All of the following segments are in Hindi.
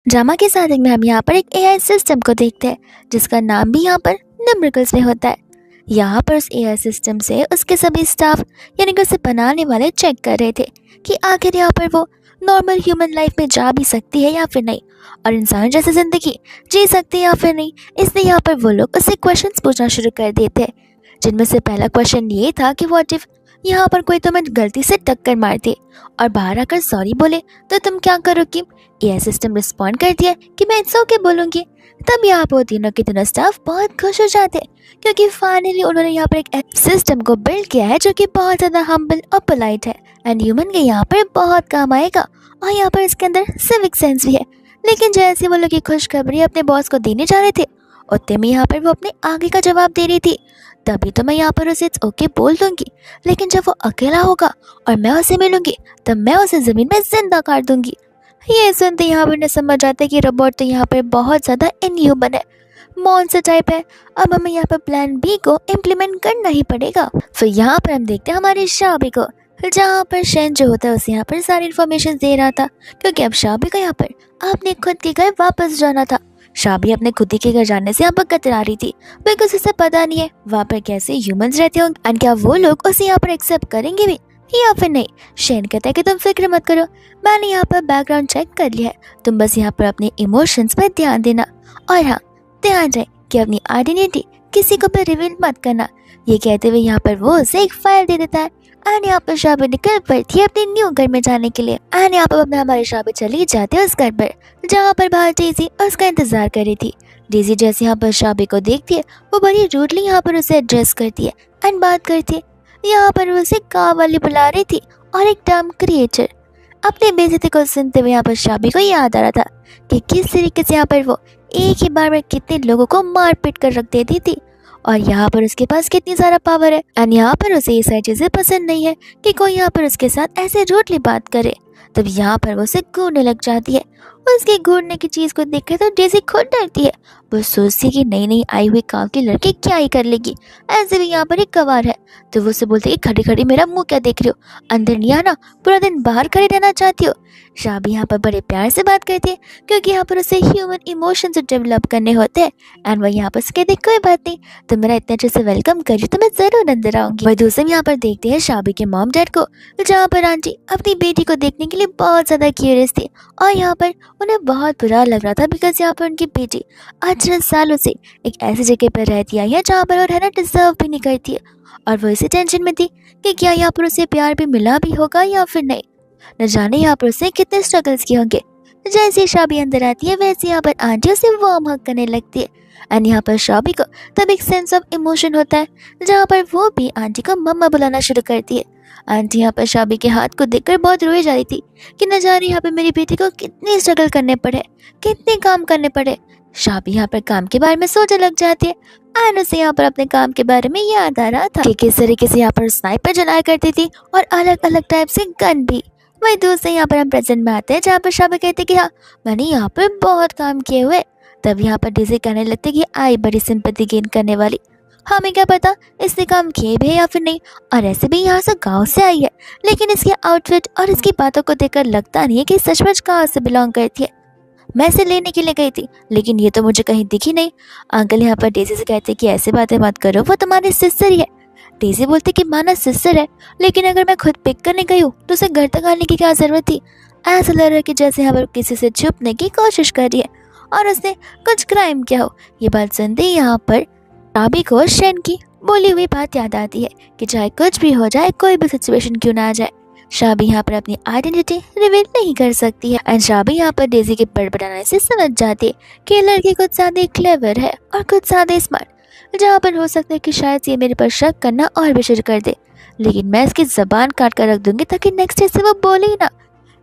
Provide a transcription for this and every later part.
ड्रामा के साथ में हम यहाँ पर एक एआई सिस्टम को देखते हैं जिसका नाम भी यहाँ पर न्यूमेरिकल्स में होता है। यहाँ पर उस एआई सिस्टम से उसके सभी स्टाफ यानी कि उसे बनाने वाले चेक कर रहे थे कि आखिर यहाँ पर वो नॉर्मल ह्यूमन लाइफ में जा भी सकती है या फिर नहीं, और इंसान जैसी ज़िंदगी जी सकती है या फिर नहीं। इसलिए यहाँ पर वो लोग उससे क्वेश्चंस पूछना शुरू कर देते हैं, जिनमें से पहला क्वेश्चन ये था कि व्हाट इफ यहाँ पर कोई तुम्हें गलती से टक्कर मार दे और बाहर आकर सॉरी बोले तो तुम क्या करोगी। एआई सिस्टम रिस्पॉन्ड करती है कि मैं इट्स ओके बोलूँगी। तब यहाँ पर तीनों के तीनों स्टाफ बहुत खुश हो जाते हैं क्योंकि फाइनली उन्होंने यहाँ पर एक सिस्टम को बिल्ड किया है जो कि बहुत ज़्यादा हम्बल और पोलाइट है एंड ह्यूमन के यहाँ पर बहुत काम आएगा, और यहाँ पर इसके अंदर सिविक सेंस भी है। लेकिन जैसे वो लोग ये खुशखबरी अपने बॉस को देने जा रहे थे उतने में यहाँ पर वो अपने आगे का जवाब दे रही थी। तभी तो मैं यहाँ पर उसे इट्स ओके बोल दूंगी, लेकिन जब वो अकेला होगा और मैं उसे मिलूंगी तब मैं उसे ज़मीन में जिंदा काट दूंगी। ये सुनते यहाँ पर न समझ आते कि रोबोट तो यहाँ पर बहुत ज़्यादा इनह्यूमन है, मॉन्स्टर टाइप है। अब हमें यहाँ पर प्लान बी को इम्प्लीमेंट करना ही पड़ेगा। फिर यहाँ पर हम देखते हैं हमारे शाबी को, जहाँ पर शेन जो होता है उसे यहाँ पर सारी इन्फॉर्मेशन दे रहा था क्योंकि अब शाबी को यहाँ पर अपने खुद के घर वापस जाना था। शाबी अपने खुद के घर जाने से यहाँ पर कतरा रही थी बिकॉज उसे पता नहीं है वहाँ पर कैसे ह्यूमंस रहते होंगे एंड क्या वो लोग उसे यहाँ पर एक्सेप्ट करेंगे भी या फिर नहीं। शेन कहता है कि तुम फिक्र मत करो, मैंने यहाँ पर बैकग्राउंड चेक कर लिया है, तुम बस यहाँ पर अपने इमोशंस पर ध्यान देना, और हाँ ध्यान रहे कि अपनी आइडेंटिटी किसी को भी रिवील मत करना। ये कहते हुए यहाँ पर वो उसे एक फाइल दे देता है एंड यहाँ पर शाबी निकल पड़ती है अपने न्यू घर में जाने के लिए एंड यहाँ पर हमारी शाबी चली जाती है उस घर पर जहाँ पर बाहर डेजी उसका इंतजार कर रही थी। डेजी जैसे यहाँ पर शाबी को देखती है वो बड़ी रूडली यहाँ पर उसे एड्रेस करती है एंड बात करती है। यहाँ पर वो उसे कार वाली बुला रही थी और एक टर्म क्रिएचर। अपने बेइज्जती को सुनते हुए यहाँ पर शाबी को याद आ रहा था कि किस तरीके से यहाँ पर वो एक ही बार में कितने लोगों को मार पीट कर रख देती थी और यहाँ पर उसके पास कितनी सारा पावर है एंड यहाँ पर उसे ये सारी चीजें पसंद नहीं है कि कोई यहाँ पर उसके साथ ऐसे रूडली बात करे। तब यहाँ पर वो उसे घूरने लग जाती है। उसके घूरने की चीज को देखकर तो डेजी खुद डरती है। वो सोचती है कि नई नई आई हुई गाँव की लड़की क्या ही कर लेगी, ऐसे भी यहाँ पर एक गवार है। तो वो उसे बोलती है कि खड़ी खड़ी मेरा मुंह क्या देख रही हो, अंदर नहीं आना, पूरा दिन बाहर खड़ी रहना चाहती हो। शाबी यहाँ पर बड़े प्यार से बात करती है क्योंकि यहाँ पर उसे ह्यूमन इमोशंस डेवलप करने होते हैं एंड वह यहाँ पर उसके देख कोई बात नहीं, तो मेरा इतने अच्छे से वेलकम करिए तो मैं जरूर अंदर आऊंगी। वह दूसरे यहाँ पर देखते हैं शाबी के मॉम डैड को, जहाँ पर आंटी अपनी बेटी को देखने के लिए बहुत ज्यादा क्यूरियस थी और यहाँ पर उन्हें बहुत बुरा लग रहा था बिकॉज यहाँ पर उनकी बेटी 18 सालों से एक ऐसी जगह पर रहती आई है जहाँ पर वो रहना डिजर्व भी नहीं करती है, और वो इसी टेंशन में थी कि क्या यहाँ पर उसे प्यार भी मिला भी होगा या फिर नहीं। न जाने यहाँ पर उसने कितने स्ट्रगल्स किए होंगे। जैसे शाबी अंदर आती है वैसे यहाँ पर आंटी उसे वार्म हग करने लगती है एंड यहाँ पर शाबी को तब एक सेंस ऑफ इमोशन होता है जहाँ पर वो भी आंटी को मम्मा बुलाना शुरू करती है। आंटी यहाँ पर शाबी के हाथ को देखकर बहुत रोई जा रही थी कि न जाने यहाँ पर मेरी बेटी को कितने स्ट्रगल करने पड़े, कितने काम करने पड़े। शाबी यहाँ पर काम के बारे में सोचने लग जाती है एंड उसे यहाँ पर अपने काम के बारे में याद आ रहा था कि किस तरीके से यहाँ पर स्नाइपर चलाया करती थी और अलग अलग टाइप से गन भी। वही दूसरे यहाँ पर हम प्रेजेंट में आते हैं जहाँ पर शाबी कहते कि हाँ मैंने यहाँ पर बहुत काम किए हुए। तब यहाँ पर डेजी कहने लगते कि आई बड़ी सिंपैथी गेन करने वाली, हमें क्या पता इसने काम किए भी है या फिर नहीं, और ऐसे भी यहाँ से गांव से आई है लेकिन इसके आउटफिट और इसकी बातों को देखकर लगता नहीं है कि सचमुच गाँव से बिलोंग करती है। मैं इसे लेने के लिए गई थी लेकिन ये तो मुझे कहीं दिखी नहीं। अंकल यहाँ पर डेजी से कहते कि ऐसे बातें मत करो, वो तुम्हारी सिस्टर ही है। डेजी बोलती कि माना सिस्टर है लेकिन अगर मैं खुद पिक करने गई हूँ तो उसे घर तक आने की क्या जरूरत थी। ऐसा लग रहा है कि जैसे यहाँ पर किसी से छुपने की कोशिश कर रही है और उसने कुछ क्राइम किया हो। ये बात सुनते ही यहाँ पर शाबी को शेन की बोली हुई बात याद आती है कि चाहे कुछ भी हो जाए, कोई भी सिचुएशन क्यों ना आ जाए, शाबी यहाँ पर अपनी आइडेंटिटी रिवील नहीं कर सकती है। एंड शाबी यहाँ पर डेजी के बड़बड़ाने से समझ जाती है कि ये लड़की कुछ ज्यादा क्लेवर है और कुछ ज्यादा स्मार्ट, जहाँ पर हो सकता है कि शायद ये मेरे पर शक करना और भी शुरू कर दे, लेकिन मैं इसकी जबान काट कर रख दूंगी ताकि नेक्स्ट डे से वो बोले ही ना।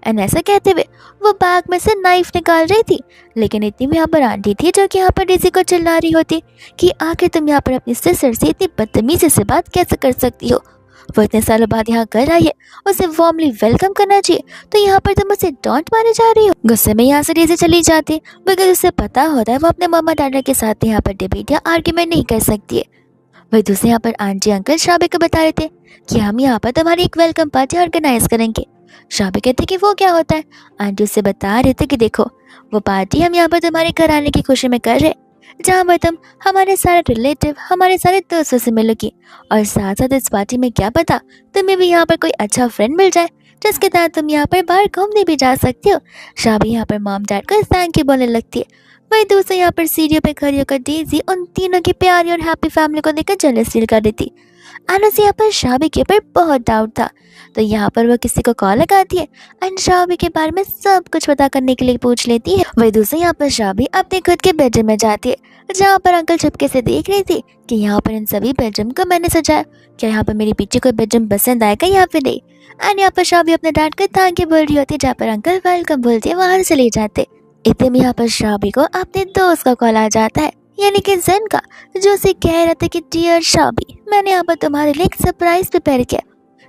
एंड ऐसा कहते हुए वो बैग में से नाइफ निकाल रही थी, लेकिन इतनी में यहाँ पर आंटी थी जो कि यहाँ पर डेजी को चिल्ला रही होती कि आखिर तुम यहाँ पर अपनी सिस्टर से इतनी बदतमीजी से बात कैसे कर सकती हो, वो इतने सालों बाद यहाँ कर आई है, उसे वार्मली वेलकम करना चाहिए, तो यहाँ पर तुम उसे डॉन्ट मारे जा रही हो। गुस्से में यहाँ से डेजी चली जाती बिकॉज उसे पता होता है वो अपने मामा डैडा के साथ यहाँ पर डिबेट या आर्ग्यूमेंट नहीं कर सकती है। वही दूसरे यहाँ पर आंटी अंकल शाबी को बता रहे थे कि हम यहाँ पर तुम्हारी एक वेलकम पार्टी ऑर्गेनाइज करेंगे शाबी कहती कि वो क्या होता है। आंटी उससे बता रहे थे कि देखो वो पार्टी हम यहाँ पर तुम्हारे घर आने की खुशी में कर रहे, जहाँ पर तुम हमारे सारे रिलेटिव, हमारे सारे दोस्तों से मिलोगी, और साथ साथ इस पार्टी में क्या पता तुम्हें भी यहाँ पर कोई अच्छा फ्रेंड मिल जाए जिसके साथ तुम यहाँ पर बाहर घूमने भी जा सकती हो। शाबी यहाँ पर मॉम डैड को थैंक यू बोलने लगती है। वही दूसरे यहाँ पर सीढ़ियों पे खड़ी होकर डेज़ी उन तीनों की प्यारी और हैप्पी फैमिली को देखकर जेलस फील कर रही थी। एंड उसे यहाँ पर शाबी के ऊपर बहुत डाउट था, तो यहाँ पर वो किसी को कॉल लगाती है एंड शाबी के बारे में सब कुछ पता करने के लिए पूछ लेती है। वही दूसरी यहाँ पर शाबी अपने खुद के बेडरूम में जाती है, जहाँ पर अंकल चुपके से देख रही थी कि यहाँ पर इन सभी बेडरूम को मैंने सजाया, क्या यहाँ पर मेरी पीछे कोई बेडरूम पसंद आएगा या फिर नहीं। एंड यहाँ पर शाबी अपने डैड को थैंक यू बोल रही होती है, जहाँ पर अंकल वेलकम बोलती है वहाँ से चले जाते। इतने में यहाँ पर शाबी को अपने दोस्त का कॉल आ जाता है, यानी कि ज़ेन का, जो उसे कह रहा था कि डियर शाबी, मैंने यहाँ पर तुम्हारे लिए एक सरप्राइज प्रिपेयर किया।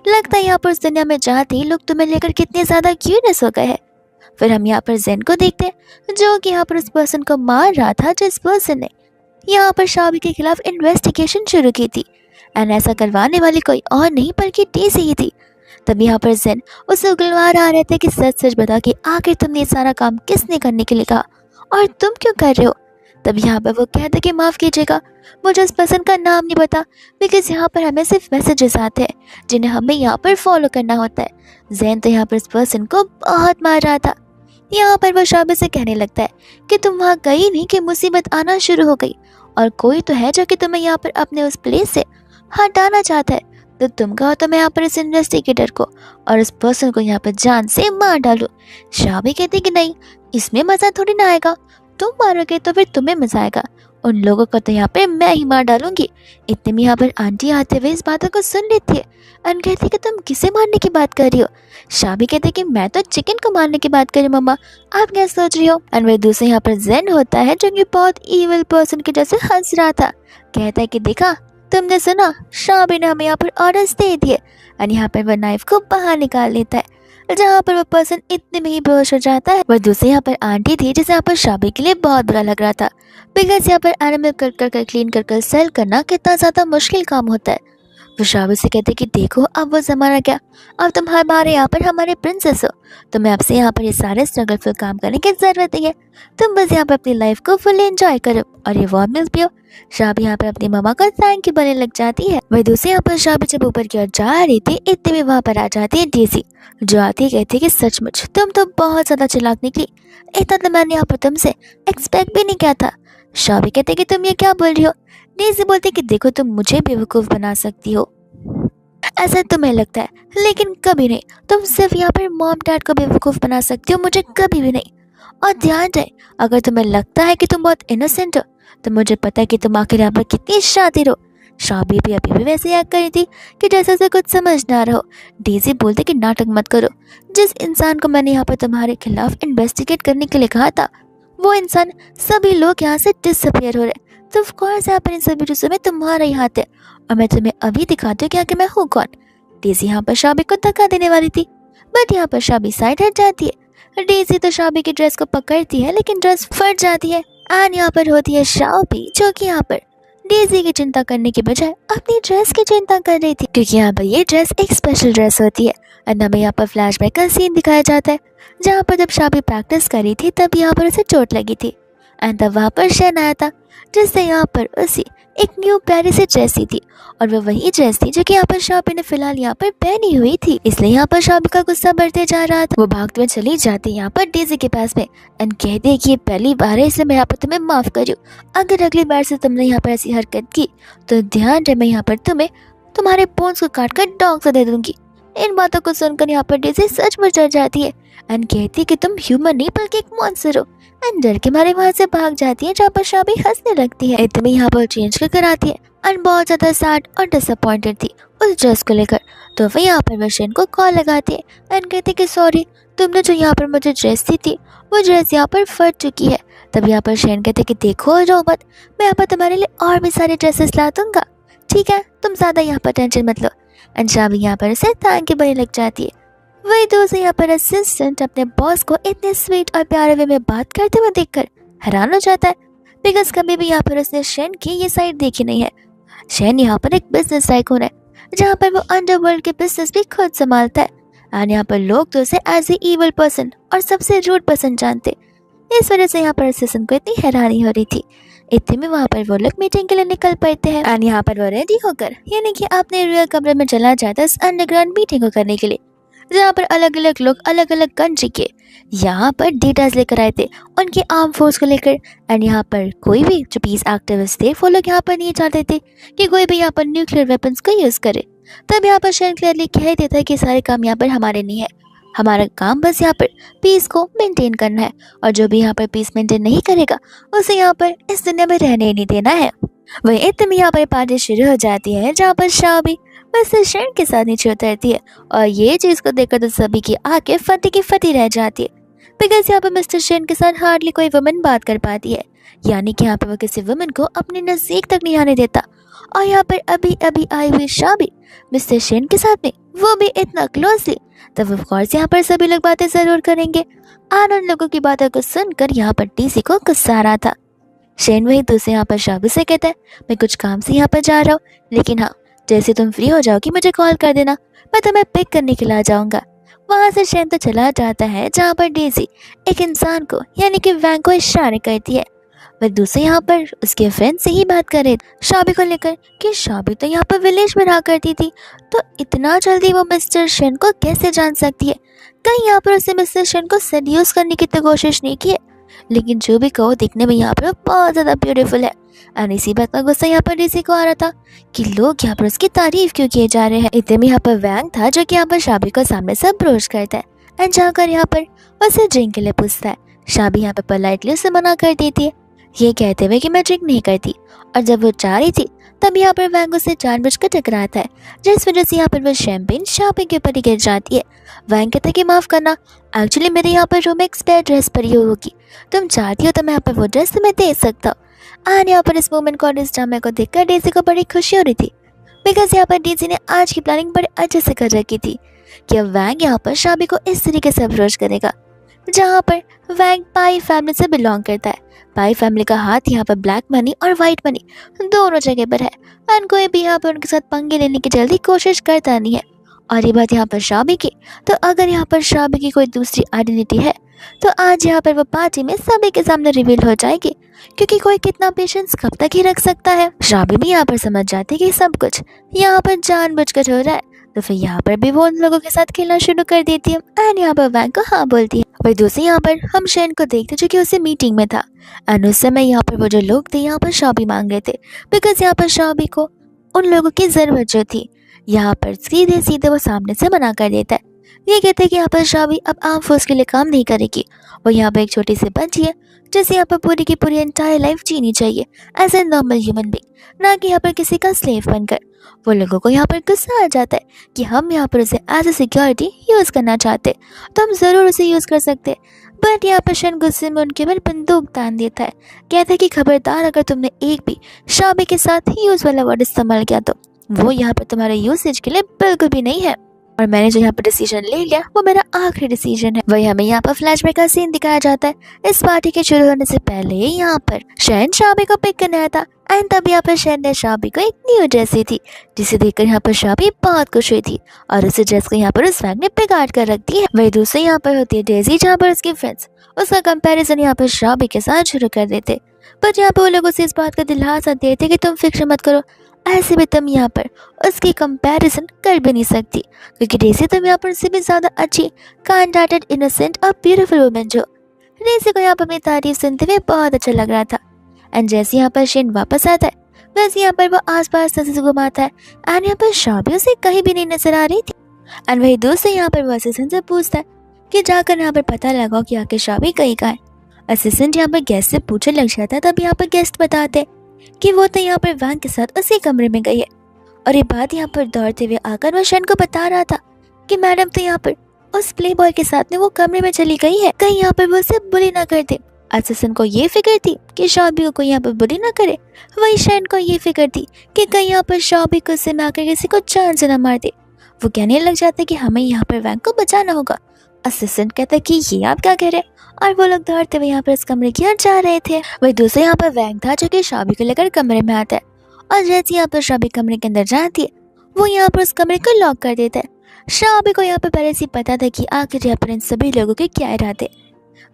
लगता है यहाँ पर उस दुनिया में जाते ही लोग तुम्हें लेकर कितने ज़्यादा क्यूरियस हो गए हैं। फिर हम यहाँ पर ज़ेन को देखते हैं, जो कि यहाँ पर उस पर्सन को मार रहा था जिस पर्सन ने यहाँ पर शाबी के खिलाफ इन्वेस्टिगेशन शुरू की थी। एंड ऐसा करवाने वाली कोई और नहीं बल्कि डेज़ी ही थी। तब यहाँ पर ज़ेन उसे उगलवा रहा रहता है कि सच सच बता कि आखिर तुमने ये सारा काम किसने करने के लिए कहा और तुम क्यों कर रहे हो। तब यहाँ पर वो कहते कि माफ़ कीजिएगा, मुझे उस पर्सन का नाम नहीं पता, बिकॉज यहाँ पर हमें सिर्फ मैसेजेस आते हैं जिन्हें हमें यहाँ पर फॉलो करना होता है। ज़ेन तो यहाँ पर उस पर्सन को बहुत मार रहा था। यहाँ पर वो शाबी से कहने लगता है कि तुम वहाँ गई नहीं कि मुसीबत आना शुरू हो गई, और कोई तो है जो कि तुम्हें यहाँ पर अपने उस प्लेस से हटाना चाहता है, तो तुम कहो तो मैं यहाँ पर इस इन्वेस्टिगेटर को और उस पर्सन को यहाँ पर जान से मार डालूं। शाबी कहती कि नहीं, इसमें मज़ा थोड़ी ना आएगा, तुम मारोगे तो फिर तुम्हें मजा आएगा, उन लोगों को तो यहाँ पे मैं ही मार डालूंगी। इतने में यहाँ पर आंटी आते हुए इस बातों को सुन लेती है और कहती कि तुम किसे मारने की बात कर रही हो। शाबी कहते कि मैं तो चिकन को मारने की बात कर रही हूँ मम्मा, आप क्या सोच रही हो। एंड वही दूसरे यहाँ पर ज़ेन होता है जो कि बहुत ईविल पर्सन के जैसे हंस रहा था। कहता है कि देखा, तुमने सुना, शाबी ने हमें यहाँ पर ऑर्डर्स दे दिए। और यहाँ पर वह नाइफ को बाहर निकाल लेता है, जहाँ पर वो पर्सन इतने में ही बेहोश हो जाता है। वह दूसरे यहाँ पर आंटी थी जिसे यहाँ पर शाबी के लिए बहुत बुरा लग रहा था, बिकॉज यहाँ पर एनिमल कर क्लीन कर सेल करना कितना ज़्यादा मुश्किल काम होता है। वो शाबी से कहते कि देखो अब वो ज़माना क्या, अब तुम हमारे यहाँ पर हमारे प्रिंसेस हो, तुम्हें अब से यहाँ पर ये सारे स्ट्रगलफुल काम करने की ज़रूरत नहीं है, तुम बस यहाँ पर अपनी लाइफ को फुल एंजॉय करो और ये वार्म मिल्क पियो। शाबी यहाँ पर अपनी मम्मा को थैंक यू बोलने लग जाती है। वही दूसरी यहाँ पर शाबी जब ऊपर की ओर जा रही थी, इतने में वहाँ पर आ जाती है डेज़ी, जो आती है कहती है कि सचमुच तुम तो बहुत ज़्यादा चालाक निकली, इतना तो मैंने यहाँ पर तुमसे एक्सपेक्ट भी नहीं किया था। शाबी कहते कि तुम ये क्या बोल रही हो। डेज़ी बोलती कि देखो, तुम मुझे बेवकूफ़ बना सकती हो, ऐसा तुम्हें लगता है, लेकिन कभी नहीं, तुम सिर्फ यहाँ पर मॉम डैड को बेवकूफ़ बना सकती हो, मुझे कभी भी नहीं। और ध्यान रहे, अगर तुम्हें लगता है कि तुम बहुत इनोसेंट हो, तो मुझे पता है कि तुम आखिर यहाँ पर कितनी शातिर हो। शाबी भी अभी भी वैसे याद करी थी कि जैसे उसे कुछ समझ ना रहा हो। डेज़ी बोलते कि नाटक मत करो, जिस इंसान को मैंने यहाँ पर तुम्हारे खिलाफ इन्वेस्टिगेट करने के लिए कहा था, वो इंसान, सभी लोग यहाँ से डिसअपियर हो रहे, तो ऑफ कोर्स यहाँ पर इन सभी चीज़ों में तुम्हारा ही हाथ है, और मैं तुम्हें अभी दिखाती हूँ कि आखिर मैं हूँ कौन। डेज़ी यहाँ पर शाबी को धक्का देने वाली थी, बट यहाँ पर शाबी साइड हट जाती है। डेज़ी तो शाबी की ड्रेस को पकड़ती है, लेकिन ड्रेस फट जाती है। एंड यहाँ पर होती है शाबी, जो कि यहाँ पर डेज़ी की चिंता करने के बजाय अपनी ड्रेस की चिंता कर रही थी, क्योंकि यहाँ पर ये ड्रेस एक स्पेशल ड्रेस होती है। एंड हमें यहाँ पर फ्लैशबैक का सीन दिखाया जाता है, जहाँ पर जब शाबी प्रैक्टिस करी थी तब यहाँ पर उसे चोट लगी थी। एंड तब वहाँ पर शेन आया था, जिससे यहाँ पर उसे एक न्यू प्यारी सी ड्रेस दी थी, और वह वही ड्रेस थी जो कि यहाँ पर शाबी ने फिलहाल यहाँ पर पहनी हुई थी। इसलिए यहाँ पर शाबी का गुस्सा बढ़ते जा रहा था। वो भागते हुए चली जाती यहाँ पर डेज़ी के पास में एंड कहते हैं कि ये पहली बार है, इसलिए मैं यहाँ पर तुम्हें माफ़ कर रही हूँ। अगर अगली बार से तुमने यहाँ पर ऐसी हरकत की तो ध्यान रहे, मैं यहाँ पर तुम्हें तुम्हारे बोन्स को काट कर डॉग से दे दूंगी। इन बातों को सुनकर यहाँ पर डेज़ी सचमुच डर जाती है एंड कहती है कि तुम ह्यूमन नहीं बल्कि एक मॉन्स्टर हो, एंड डर के मारे वहाँ से भाग जाती है, जहाँ पर शाबी हंसने लगती है। इतने यहाँ पर चेंज कर आती है एंड बहुत ज़्यादा सैड और डिसअपॉइंटेड थी उस ड्रेस को लेकर। तो वह यहाँ पर शेन को कॉल लगाती है एंड कहती है कि सॉरी, तुमने जो यहाँ पर मुझे ड्रेस दी थी वो ड्रेस यहाँ पर फट चुकी है। तब यहाँ पर शेन कहते कि देखो रो मत, मैं यहाँ पर तुम्हारे लिए और भी सारे ड्रेसेस ला दूंगा, ठीक है, तुम ज़्यादा यहाँ पर टेंशन मत लो। एंड शाबी यहाँ पर उसे थैंक यू बोलने लग जाती है। वही दूसरे यहाँ पर असिस्टेंट अपने बॉस को इतने स्वीट और प्यारे वे में बात करते हुए देखकर हैरान हो जाता है, बिकॉज कभी भी यहाँ पर उसने शेन की ये साइड देखी नहीं है। शेन यहाँ पर एक बिजनेस टाइकून है, जहाँ पर वो अंडरवर्ल्ड के बिजनेस भी खुद संभालता है। एंड यहाँ पर लोग तो उसे एज ए इवल पर्सन और सबसे रूड पर्सन जानते। इस वजह से यहाँ पर असिस्टेंट को इतनी हैरानी हो रही थी। इतने में वहाँ पर वो लोग मीटिंग के लिए निकल पड़ते हैं एंड यहाँ पर वो रेडी होकर यानी कि अपने रियल कमरे में चला जाता है इस अंडरग्राउंड मीटिंग को करने के लिए, जहाँ पर अलग अलग लोग अलग अलग कंट्री के यहाँ पर डेटाज लेकर आए थे उनकी आर्म फोर्स को लेकर। एंड यहाँ पर कोई भी जो पीस एक्टिविस्ट थे वो लोग यहाँ पर नहीं चाहते थे कि कोई भी यहाँ पर न्यूक्लियर वेपन्स को यूज़ करे। तब यहाँ पर शेन क्लियरली कह देता है कि सारे काम यहाँ पर हमारे नहीं है, हमारा काम बस यहाँ पर पीस को मेंटेन करना है, और जो भी यहाँ पर पीस मेंटेन नहीं करेगा उसे यहाँ पर इस दुनिया में रहने ही नहीं देना है। वही इतने में यहाँ पर पार्टी शुरू हो जाती है जहाँ पर शाबी मिस्टर शेन के साथ नीचे उतरती है, और ये चीज़ को देखकर तो सभी की आंखें फटी की फटी रह जाती है, बिकॉज यहाँ पर मिस्टर शेन के साथ हार्डली कोई वुमन बात कर पाती है, यानी कि यहाँ पर वो किसी वुमन को अपने नज़दीक तक नहीं आने देता। और यहाँ पर अभी अभी आई हुई शाबी मिस्टर शेन के साथ में, वो भी इतना क्लोजली, तब ऑफ कोर्स यहाँ पर सभी लोग बातें ज़रूर करेंगे। और उन लोगों की बातों को सुनकर यहाँ पर डीसी को गुस्सा आ रहा था। शेन वही दूसरे यहाँ पर शाबी से कहता है, मैं कुछ काम से यहाँ पर जा रहा हूँ, लेकिन हाँ जैसे तुम फ्री हो जाओगी मुझे कॉल कर देना, मैं तुम्हें पिक करने के लिए आ जाऊँगा। वहाँ से शेन तो चला जाता है जहाँ पर डेजी एक इंसान को यानी कि वैंग को इशारे करती है। वह दूसरे यहाँ पर उसके फ्रेंड से ही बात कर रहे शाबी को लेकर कि शाबी तो यहाँ पर विलेज में रहा करती थी, तो इतना जल्दी वो मिस्टर शेन को कैसे जान सकती है। कहीं यहाँ पर उसे मिस्टर शेन को सेड्यूस करने की तो कोशिश नहीं की है, लेकिन जो भी कहो दिखने में यहाँ पर बहुत ज़्यादा ब्यूटीफुल है। और इसी बात का गुस्सा यहाँ पर डीसी को आ रहा था कि लोग यहाँ पर उसकी तारीफ क्यों किए जा रहे हैं। इतने में यहाँ पर वैंग था जो कि यहाँ पर शाबी को सामने से अप्रोच करता है एंड जाकर यहाँ पर उसे ड्रिंक के लिए पूछता है। शाबी यहाँ पर पोलाइटली उसे मना कर देती है, ये कहते हुए कि मैं ड्रिंक नहीं करती। और जब वो चाह रही थी तब यहाँ पर वैंग उसे जानबूझकर टकराता है, जिस वजह से यहाँ पर वो शैम्पेन शाबी के ऊपर ही गिर जाती है। वैंग कहता है कि माफ़ करना, एक्चुअली मेरे यहाँ पर रूम एक स्पेयर ड्रेस पड़ी होगी, तुम चाहती हो तो मैं यहाँ पर वो ड्रेस तुम्हें दे सकता हूँ। और यहाँ पर इस मोमेंट को और इस ड्रामे को देखकर डेजी को बड़ी खुशी हो रही थी, बिकॉज यहाँ पर डेजी ने आज की प्लानिंग बड़े अच्छे से कर रखी थी कि अब वैंग यहाँ पर शाबी को इस तरीके से अप्रोच करेगा, जहाँ पर वैंग पाई फैमिली से बिलोंग करता है। पाई फैमिली का हाथ यहाँ पर ब्लैक मनी और वाइट मनी दोनों जगह पर है, एंड कोई भी यहाँ पर उनके साथ पंगे लेने की जल्दी कोशिश करता नहीं है। और ये बात यहाँ पर शाबी की, तो अगर यहाँ पर शाबी की कोई दूसरी आइडेंटिटी है तो आज यहाँ पर वो पार्टी में सभी के सामने रिवील हो जाएगी, क्योंकि कोई कितना पेशेंस कब तक ही रख सकता है। शाबी भी यहाँ पर समझ जाती है कि सब कुछ यहाँ पर जानबूझकर हो रहा है, तो फिर यहाँ पर भी वो उन लोगों के साथ खेलना शुरू कर देती है एंड यहाँ पर वैंग को हाँ बोलती है। वही दूसरी यहाँ पर हम शेन को देखते जो कि उसे मीटिंग में था, एंड उस समय यहाँ पर वो जो लोग थे यहाँ पर शाबी मांग रहे थे, बिकॉज यहाँ पर शाबी को उन लोगों की ज़रूरत जो थी। यहाँ पर सीधे सीधे वो सामने से मना कर देता है, ये कहते हैं कि यहाँ पर शाबी अब आर्म फोर्स के लिए काम नहीं करेगी, वो यहाँ पर एक छोटी सी बच्ची है जैसे यहाँ पर पूरी की पूरी एंटायर लाइफ जीनी चाहिए as a normal human being, ना कि यहाँ पर किसी का स्लेव बनकर। वो लोगों को यहाँ पर गुस्सा आ जाता है कि हम यहाँ पर उसे एज ए सिक्योरिटी यूज़ करना चाहते, तो हम ज़रूर उसे यूज़ कर सकते, बट यहाँ पर शेन गुस्से में उनके ऊपर बंदूक तान देता है, कहता है कि खबरदार अगर तुमने एक भी शाबी के साथ यूज़ वाला वर्ड इस्तेमाल किया तो वो यहाँ पर तुम्हारे यूसेज के लिए बिल्कुल भी नहीं है, और मैंने जो यहाँ पर डिसीजन ले लिया वो मेरा आखिरी डिसीजन है। वही हमें यहाँ पर फ्लैशबैक का सीन दिखाया जाता है। इस पार्टी के शुरू होने से पहले यहाँ पर शेन शाबी को पिक करने आया था, एंड तब यहाँ पर शेन ने शाबी को एक न्यू ड्रेस दी थी, जिसे देखकर यहाँ पर शाबी बहुत खुश हुई थी, और उस ड्रेस को यहाँ पर उस वैंग ने बिगाड़ कर रख दी है। वही दूसरे यहाँ पर होती है डेजी, जहाँ पर उसके फ्रेंड्स उसका कंपैरिजन यहाँ पर शाबी के साथ शुरू कर देते, बट यहाँ पर वो लोग उसे इस बात का दिलासा देते कि तुम फिक्र मत करो, ऐसे भी तुम यहाँ पर उसकी कंपैरिजन कर भी नहीं सकती, क्योंकि डेजी तुम यहाँ पर उससे भी ज़्यादा अच्छी, काइंड हार्टेड, इनोसेंट और ब्यूटीफुल वुमेन जो। डेजी को यहाँ पर अपनी तारीफ सुनते हुए बहुत अच्छा लग रहा था, एंड जैसे यहाँ पर शेन वापस आता है वैसे यहाँ पर वो आसपास नजर से घुमाता है, एंड यहाँ पर शाबी उसे कहीं भी नहीं नजर आ रही थी। एंड वही दूसरे यहाँ पर वो असिस्टेंट से पूछता है कि जाकर यहाँ पर पता लगाओ कि आखिर शाबी कहीं का है। असिस्टेंट यहाँ पर गेस्ट से पूछने लग जाता है, तब यहाँ पर गेस्ट बताते कि वो तो यहाँ पर वैंग के साथ उसी कमरे में गई है, और ये बात यहाँ पर दौड़ते हुए आकर वो शेन को बता रहा था कि मैडम तो यहाँ पर उस प्ले बॉय के साथ में वो कमरे में चली गई है, कहीं यहाँ पर वो उसे बुली ना कर दे। असिस्टेंट को ये फिक्र थी कि शाबी को यहाँ पर बुली ना करे, वही शेन को ये फिक्र थी कि कहीं यहाँ पर शाबी को उससे आकर किसी को जान से न मार दे। वो कहने लग जाते कि हमें यहाँ पर वैंग को बचाना होगा। असिस्टेंट कहता है कि ये आप क्या कह रहे हैं, और वो लोग दौड़ते हुए यहाँ पर इस कमरे की ओर जा रहे थे। वही दूसरे यहाँ पर वैंग था जो कि शाबी को लेकर कमरे में आता है, और जैसे यहाँ पर शाबी कमरे के अंदर जाती है वो यहाँ पर उस कमरे को लॉक कर देता है, शाबी को यहाँ पर पहले से पता था कि आखिर यहाँ पर इन सभी लोगों के क्या इरादे।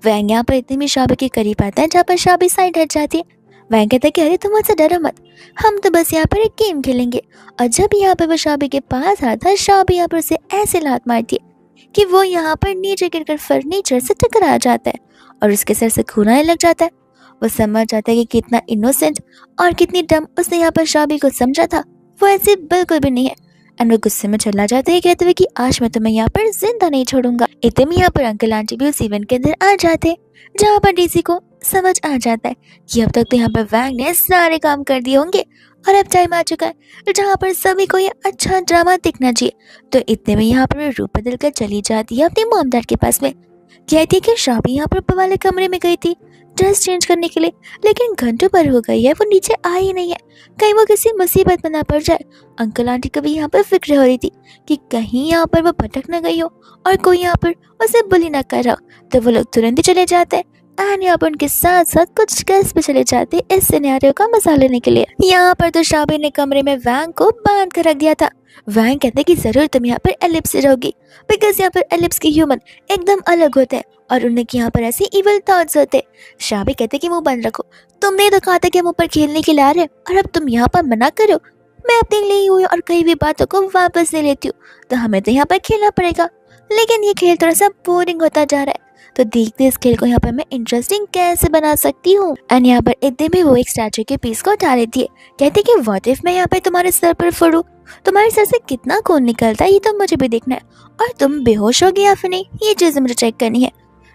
वैंग यहाँ पर इतने में शाबी के करीब आता है जहाँ पर शाबी साइड हट जाती है। वैंग कहता है कि अरे तुम मुझसे डरो मत, हम तो बस यहाँ पर एक गेम खेलेंगे। और जब यहाँ पर वो शाबी के पास आता है, शाबी यहाँ पर उसे ऐसे लात मारती है कि वो यहाँ पर नीचे गिरकर फर्नीचर से टकरा जाता है और उसके सर से खून आने लग जाता है। वो समझ जाता है कि कितना इनोसेंट और कितनी डम उसने यहाँ पर शाबी को समझा था, वो ऐसे बिल्कुल भी नहीं है। एंड वो गुस्से में चला जाता है कहते हुए कि आज मैं तुम्हें यहाँ पर जिंदा नहीं छोड़ूंगा। इतने में यहाँ पर अंकल आंटी भी उस इवेंट के अंदर आ जाते हैं, जहाँ पर डीसी को समझ आ जाता है कि अब तक तो यहाँ पर वैंग ने सारे काम कर दिए होंगे और अब टाइम आ चुका है जहाँ पर सभी को ये अच्छा ड्रामा दिखना चाहिए। तो इतने में यहाँ पर रूप बदल कर चली जाती है अपने मॉम डैड के पास में। कहती है कि शाबी यहाँ पर ऊपर वाले कमरे में गई थी ड्रेस चेंज करने के लिए, लेकिन घंटों पर हो गई है, वो नीचे आ ही नहीं है, कहीं वो किसी मुसीबत में ना पड़ जाए। अंकल आंटी को भी यहाँ पर फिक्र हो रही थी कि कहीं यहाँ पर वो भटक न गई हो और कोई यहाँ पर उसे बुली ना कर रहा हो। तो वो लोग तुरंत ही चले जाते हैं एंड यहाँ पर उनके साथ साथ कुछ गेस्ट भी चले जाते हैं इस सिनेरियो का मजा लेने के लिए। यहाँ पर तो शाबी ने कमरे में वैंग को बांध कर रख दिया था। वैंग कहते कि जरूर तुम यहाँ पर एलिप्स से रहोगी, बिकॉज यहाँ पर एलिप्स के ह्यूमन एकदम अलग होते हैं और उनके यहाँ पर ऐसे इविल थॉट्स होते हैं। शाबी कहते कि मुंह बंद रखो, तुमने तो कहा था कि हम ऊपर खेलने के लिए आ रहे हैं और अब तुम यहाँ पर मना करो। मैं अपने लिए ही हुई और कई भी बातों को वापस ले लेती हूँ, तो हमें तो यहाँ पर खेलना पड़ेगा। लेकिन ये खेल थोड़ा सा बोरिंग होता जा रहा है, तो देखते इस खेल को यहाँ पर मैं इंटरेस्टिंग कैसे बना सकती हूँ। एंड यहाँ पर इतने में वो एक स्टैचू के पीस को उठा लेती है। कहती कि व्हाट इफ मैं यहाँ पे तुम्हारे सर पर फोड़ूं, तुम्हारे सर से कितना खून निकलता है ये तो मुझे भी देखना है, और तुम बेहोश होगी या फिर नहीं ये चीज़ मुझे चेक करनी है।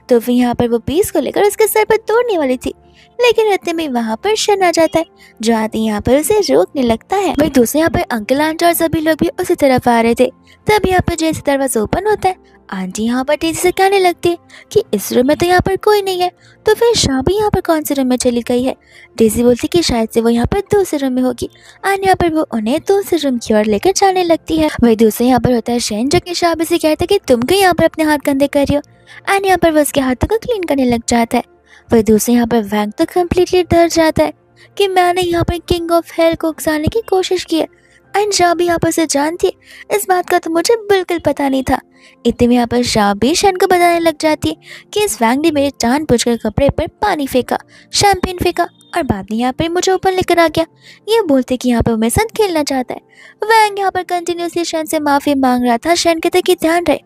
तो फिर यहाँ पर वो पीस को लेकर उसके सर पर तोड़ने वाली थी, लेकिन इतने में वहाँ पर शन आ जाता है जो आते यहाँ पर उसे रोकने लगता है। वही दूसरे यहाँ पर अंकल आंटी और सभी लोग भी उसी तरफ आ रहे थे। तब यहाँ पर जैसे दरवाजा ओपन होता है, आंटी यहाँ पर तेजी से कहने लगती है कि इस रूम में तो यहाँ पर कोई नहीं है, तो फिर शाबी यहाँ पर कौन से रूम में चली गई है। डेजी बोलती कि शायद से वो यहाँ पर दूसरे रूम में होगी एंड यहाँ पर वो उन्हें दूसरे रूम की ओर लेकर जाने लगती है। वही दूसरे यहाँ पर होता है शैन जो कि शाबी से कहता है कि तुम क्यों यहाँ पर अपने हाथ गंदे कर रही हो एंड यहाँ पर वो उसके हाथों को क्लीन करने लग जाता है। वही दूसरे यहाँ पर वैंग तो कम्प्लीटली डर जाता है कि मैंने यहाँ पर किंग ऑफ हेल को उकसाने की कोशिश की है एंड शाबी यहाँ पर से जानती है, इस बात का तो मुझे बिल्कुल पता नहीं था। इतने में यहाँ पर शाबी शैन को बताने लग जाती है कि इस वैंग ने मेरे जानबूझकर कपड़े पर पानी फेंका, शैम्पेन फेंका और बाद में यहाँ पर मुझे ऊपर लेकर आ गया, ये बोलते कि यहाँ पर वो मेरे साथ खेलना चाहता है। वैंग यहाँ पर कंटिन्यूसली शैन से माफी मांग रहा था। शैन कहते कि ध्यान रहे,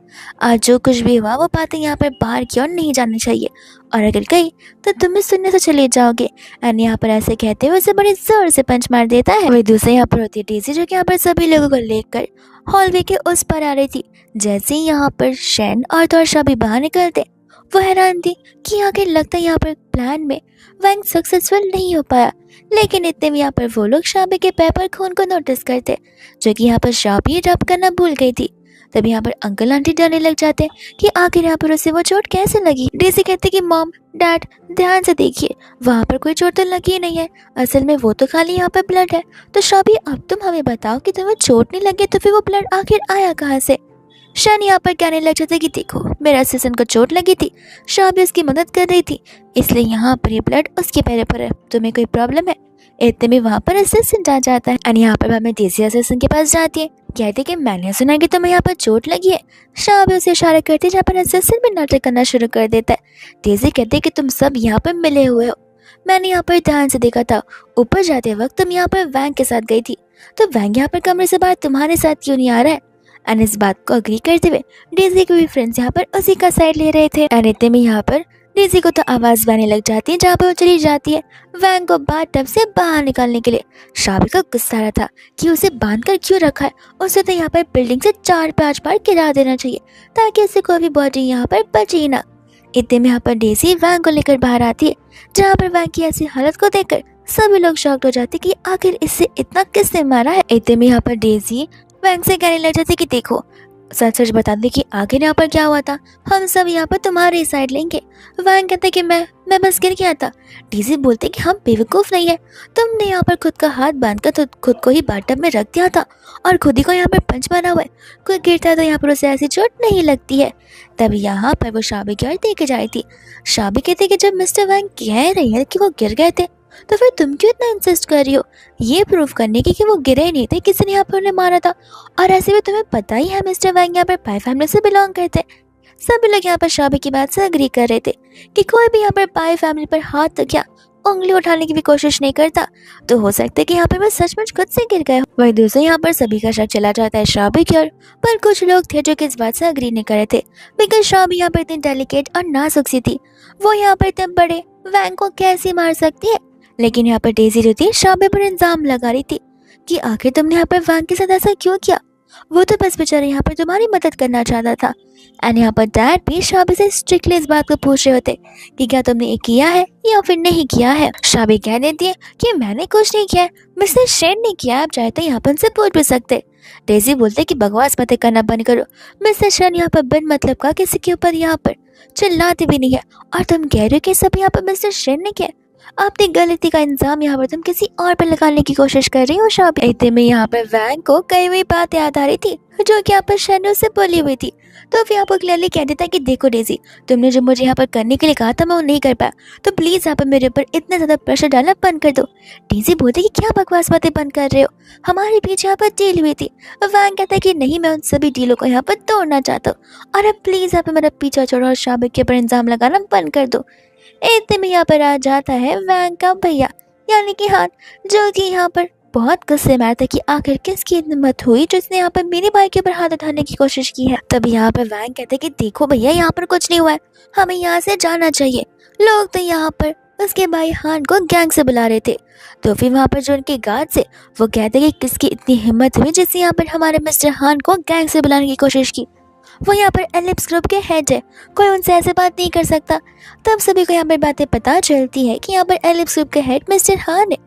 आज जो कुछ भी हुआ वो बातें यहाँ पर बाहर की ओर नहीं जानी चाहिए, और अगर गई तो तुम भी सुनने से चले जाओगे। एंड यहाँ पर ऐसे कहते हुए उसे बड़े जोर से पंच मार देता है। वही दूसरे यहाँ पर होती है डेजी जो कि यहाँ पर सभी लोगों को लेकर हॉलवे के उस पर आ रही थी। जैसे ही यहाँ पर शैन और तोरशा भी बाहर निकलते, वो हैरान थी कि आखिर लगता है यहाँ पर प्लान में वैंग सक्सेसफुल नहीं हो पाया। लेकिन इतने में यहाँ पर वो लोग शाबी के पैर पर खून को नोटिस करते, जो कि यहाँ पर शाबी रब करना भूल गई थी। तब यहाँ पर अंकल आंटी डरने लग जाते हैं कि आखिर यहाँ पर उसे वो चोट कैसे लगी। डेजी कहते कि मॉम डैड ध्यान से देखिए, वहाँ पर कोई चोट तो लगी ही नहीं है, असल में वो तो खाली यहाँ पर ब्लड है। तो शाबी अब तुम हमें बताओ कि तुम्हें चोट नहीं लगी तो फिर वो ब्लड आखिर आया कहाँ से। शैन यहाँ पर कहने लग जाता कि देखो मेरा असिस्टेंट को चोट लगी थी, शाबी उसकी मदद कर रही थी, इसलिए यहाँ पर ये ब्लड उसके पैरों पर है, तुम्हें कोई प्रॉब्लम है। इतने में वहाँ पर असिस्टेंट आ जाता है एंड यहाँ पर हमें डेजी असिस्टेंट के पास जाती है। कहते कि मैंने सुना कि तुम्हें यहाँ पर चोट लगी है। शाबी उसे इशारा करती है जहाँ पर असिस्टेंट भी नाटक करना शुरू कर देता है। डेजी कहते कि तुम सब यहाँ पर मिले हुए हो, मैंने यहाँ पर ध्यान से देखा था, ऊपर जाते वक्त तुम यहाँ पर वैंग के साथ गई थी, तो वैंग यहाँ पर कमरे से बाहर तुम्हारे साथ क्यों नहीं आ रहा है। एंड इस बात को अग्री करते हुए डेजी के भी फ्रेंड्स यहाँ पर उसी का साइड ले रहे थे। एंड इतने में यहाँ पर डेजी को तो आवाज आने लग जाती है जहाँ पर वो चली जाती है वैंग को बाथटब से बाहर निकालने के लिए। शाबी का गुस्सा आ रहा था कि उसे बांध कर क्यों रखा है, उसे तो यहाँ पर बिल्डिंग से 4-5 बार गिरा देना चाहिए ताकि उससे कोई भी बॉडी यहाँ पर बचे ही ना। इतने में यहाँ पर डेजी वैंग को लेकर बाहर आती है, जहाँ पर वैंग की ऐसी हालत को देखकर सभी लोग शॉक्ड हो जाते कि आखिर इससे इतना किसने मारा है। इतने में यहाँ पर डेजी वैंग से कहने लग जाती कि देखो सच सच बता दे कि आखिर यहाँ पर क्या हुआ था, हम सब यहाँ पर तुम्हारी साइड लेंगे। वैंग कहते कि मैं बस गिर गया था। डेजी बोलते कि हम बेवकूफ़ नहीं है, तुमने यहाँ पर खुद का हाथ बांधकर तो खुद को ही बाथटब में रख दिया था और खुद ही को यहाँ पर पंच मारा हुआ है, कोई गिरता है तो यहाँ पर उसे ऐसी चोट नहीं लगती है। तब यहाँ पर वो शाबी की ओर देखे जाई थी। शाबी कहते कि जब मिस्टर वैंग कह रही है कि वो गिर गए थे तो फिर तुम क्यों इतना इंसिस्ट कर रही हो ये प्रूव करने की कि वो गिरे ही नहीं थे, किसी ने यहाँ पर उन्हें मारा था। और ऐसे भी तुम्हें पता ही है मिस्टर वैंग यहाँ पर पाई फैमिली से बिलोंग करते हैं। सभी लोग यहाँ पर शाबी की बात से अग्री कर रहे थे कि कोई भी यहाँ पर पाई फैमिली पर हाथ तक या उंगली उठाने की भी कोशिश नहीं करता, तो हो सकता है कि यहाँ पर वो सचमुच खुद से गिर गए। वही दूसरे यहाँ पर सभी का शक चला जाता है शाबी की ओर, पर कुछ लोग थे जो कि इस बात से अग्री नहीं कर रहे थे, बिकॉज शाबी यहाँ पर इतनी डेलिकेट और नाजुक सी थी, वो यहाँ पर इतने बड़े वैंग को कैसे मार सकती है। लेकिन यहाँ पर डेजी जो थी शाबी पर इल्जाम लगा रही थी कि आखिर तुमने यहाँ पर वैंग के साथ ऐसा क्यों किया, वो तो बस बेचारा यहाँ पर तुम्हारी मदद करना चाहता था। एंड यहाँ पर डैड भी शाबी से स्ट्रिक्टली इस बात को पूछ रहे होते कि क्या तुमने ये किया है या फिर नहीं किया है। शाबी कह देती है कि मैंने कुछ नहीं किया है, मिस्टर शेन ने किया, आप चाहे तो यहाँ पर उनसे पूछ भी सकते। डेजी बोलते कि बकवास बातें करना बंद करो, मिस्टर शेन यहाँ पर बिन मतलब का किसी के ऊपर यहाँ पर चिल्लाते भी नहीं है, और तुम कह रहे हो कि सब यहाँ पर मिस्टर शेन ने किया। अपनी गलती का इंजाम यहाँ पर तुम किसी और पर लगाने की कोशिश कर रही हो शाबी। इतने में यहाँ पर वैंग को कई हुई बात याद आ रही थी जो कि यहाँ पर शेन से बोली हुई थी, तो फिर यहाँ पर क्लियरली कह देता है कि देखो डेजी, तुमने जो मुझे यहाँ पर करने के लिए कहा था मैं वो नहीं कर पाया, तो प्लीज यहाँ पर मेरे ऊपर इतना ज्यादा प्रेशर डालना बंद कर दो। डेजी बोलते कि क्या बकवास बातें बंद कर रहे हो, हमारे बीच यहाँ पर डील हुई थी। वैंग कहता है कि नहीं, मैं उन सभी डीलों को यहाँ पर तोड़ना चाहता हूँ, और अब प्लीज यहाँ पर मेरा पीछा छोड़ो और शाबी के ऊपर इंजाम लगाना बंद कर दो। इतने में यहाँ पर आ जाता है वैंग का भैया यानी कि हान, जो कि यहाँ पर बहुत गुस्से में आता कि आखिर किसकी हिम्मत हुई जिसने यहाँ पर मेरे भाई के ऊपर हाथ उठाने की कोशिश की है। तब यहाँ पर वैंग कहते कि देखो भैया, यहाँ पर कुछ नहीं हुआ है, हमें यहाँ से जाना चाहिए। लोग तो यहाँ पर उसके भाई हान को गैंग से बुला रहे थे, तो फिर वहाँ पर जो उनके गार्ड से वो कहते कि किसकी इतनी हिम्मत हुई जिसने यहाँ पर हमारे मिस्टर हान को गैंग से बुलाने की कोशिश की। वो यहाँ पर एलिप्स ग्रुप के हेड है, कोई उनसे ऐसे बात नहीं कर सकता। तब सभी को यहाँ पर बातें पता चलती है कि यहाँ पर एलिप्स ग्रुप के हेड मिस्टर हान है,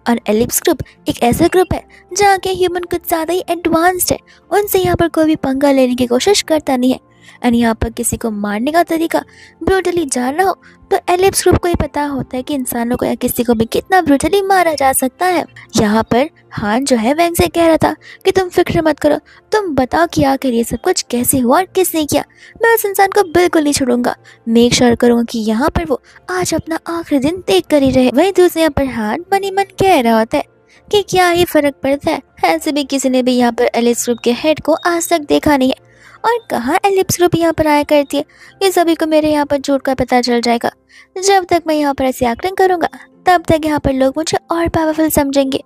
और एलिप्स ग्रुप एक ऐसा ग्रुप है जहाँ के ह्यूमन कुछ ज़्यादा ही एडवांस्ड है, उनसे यहाँ पर कोई भी पंगा लेने की कोशिश करता नहीं है। एंड यहाँ पर किसी को मारने का तरीका ब्रूटली जानना हो तो एलिप्स ग्रुप को ही पता होता है कि इंसानों को या किसी को भी कितना ब्रूटली मारा जा सकता है। यहाँ पर हान जो है वैंग से कह रहा था कि तुम फिक्र मत करो, तुम बताओ कि आखिर ये सब कुछ कैसे हुआ और किसने किया, मैं उस इंसान को बिल्कुल नहीं छोड़ूंगा, मेक श्योर करूंगा कि यहाँ पर वो आज अपना आखिरी दिन देख कर ही रहे। वही दूसरे यहाँ पर हान मन ही मन कह रहा होता है कि क्या ही फर्क पड़ता है, ऐसे भी किसी ने भी यहाँ पर एलिप्स ग्रुप के हेड को आज तक देखा नहीं है, और कहाँ एलिप्स ग्रुप यहाँ पर आया करती है, ये सभी को मेरे यहाँ पर झूठ का पता चल जाएगा। जब तक मैं यहाँ पर ऐसी एक्टिंग करूंगा तब तक यहाँ पर लोग मुझे और पावरफुल समझेंगे।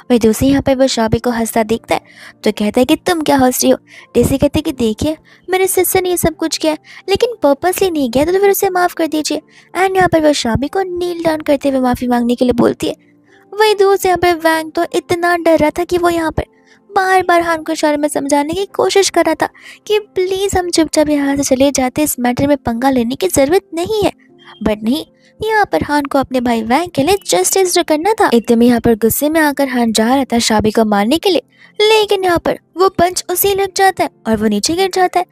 वही दूसरी यहाँ पर वो शाबी को हंसता दिखता है तो कहता है कि तुम क्या हंस रही हो। डेसी कहते हैं कि देखिए, मेरे सिस्टर ने ये सब कुछ किया लेकिन पर्पसली नहीं किया, तो फिर उसे माफ़ कर दीजिए। एंड यहाँ पर वो शाबी को नील डाउन करते हुए माफ़ी मांगने के लिए बोलती है। वही दूसरे यहाँ पर वैंग तो इतना डर रहा था कि वो यहाँ पर बार बार हान को इशारे में समझाने की कोशिश कर रहा था कि प्लीज हम चुपचाप यहाँ से चले जाते, इस मैटर में पंगा लेने की जरूरत नहीं है। बट नहीं, यहाँ पर हान को अपने भाई वैंग के लिए जस्टिस जो करना था। इतने में यहाँ पर गुस्से में आकर हान जा रहा था शाबी को मारने के लिए, लेकिन यहाँ पर वो पंच उसी लग जाता है और वो नीचे गिर जाता है।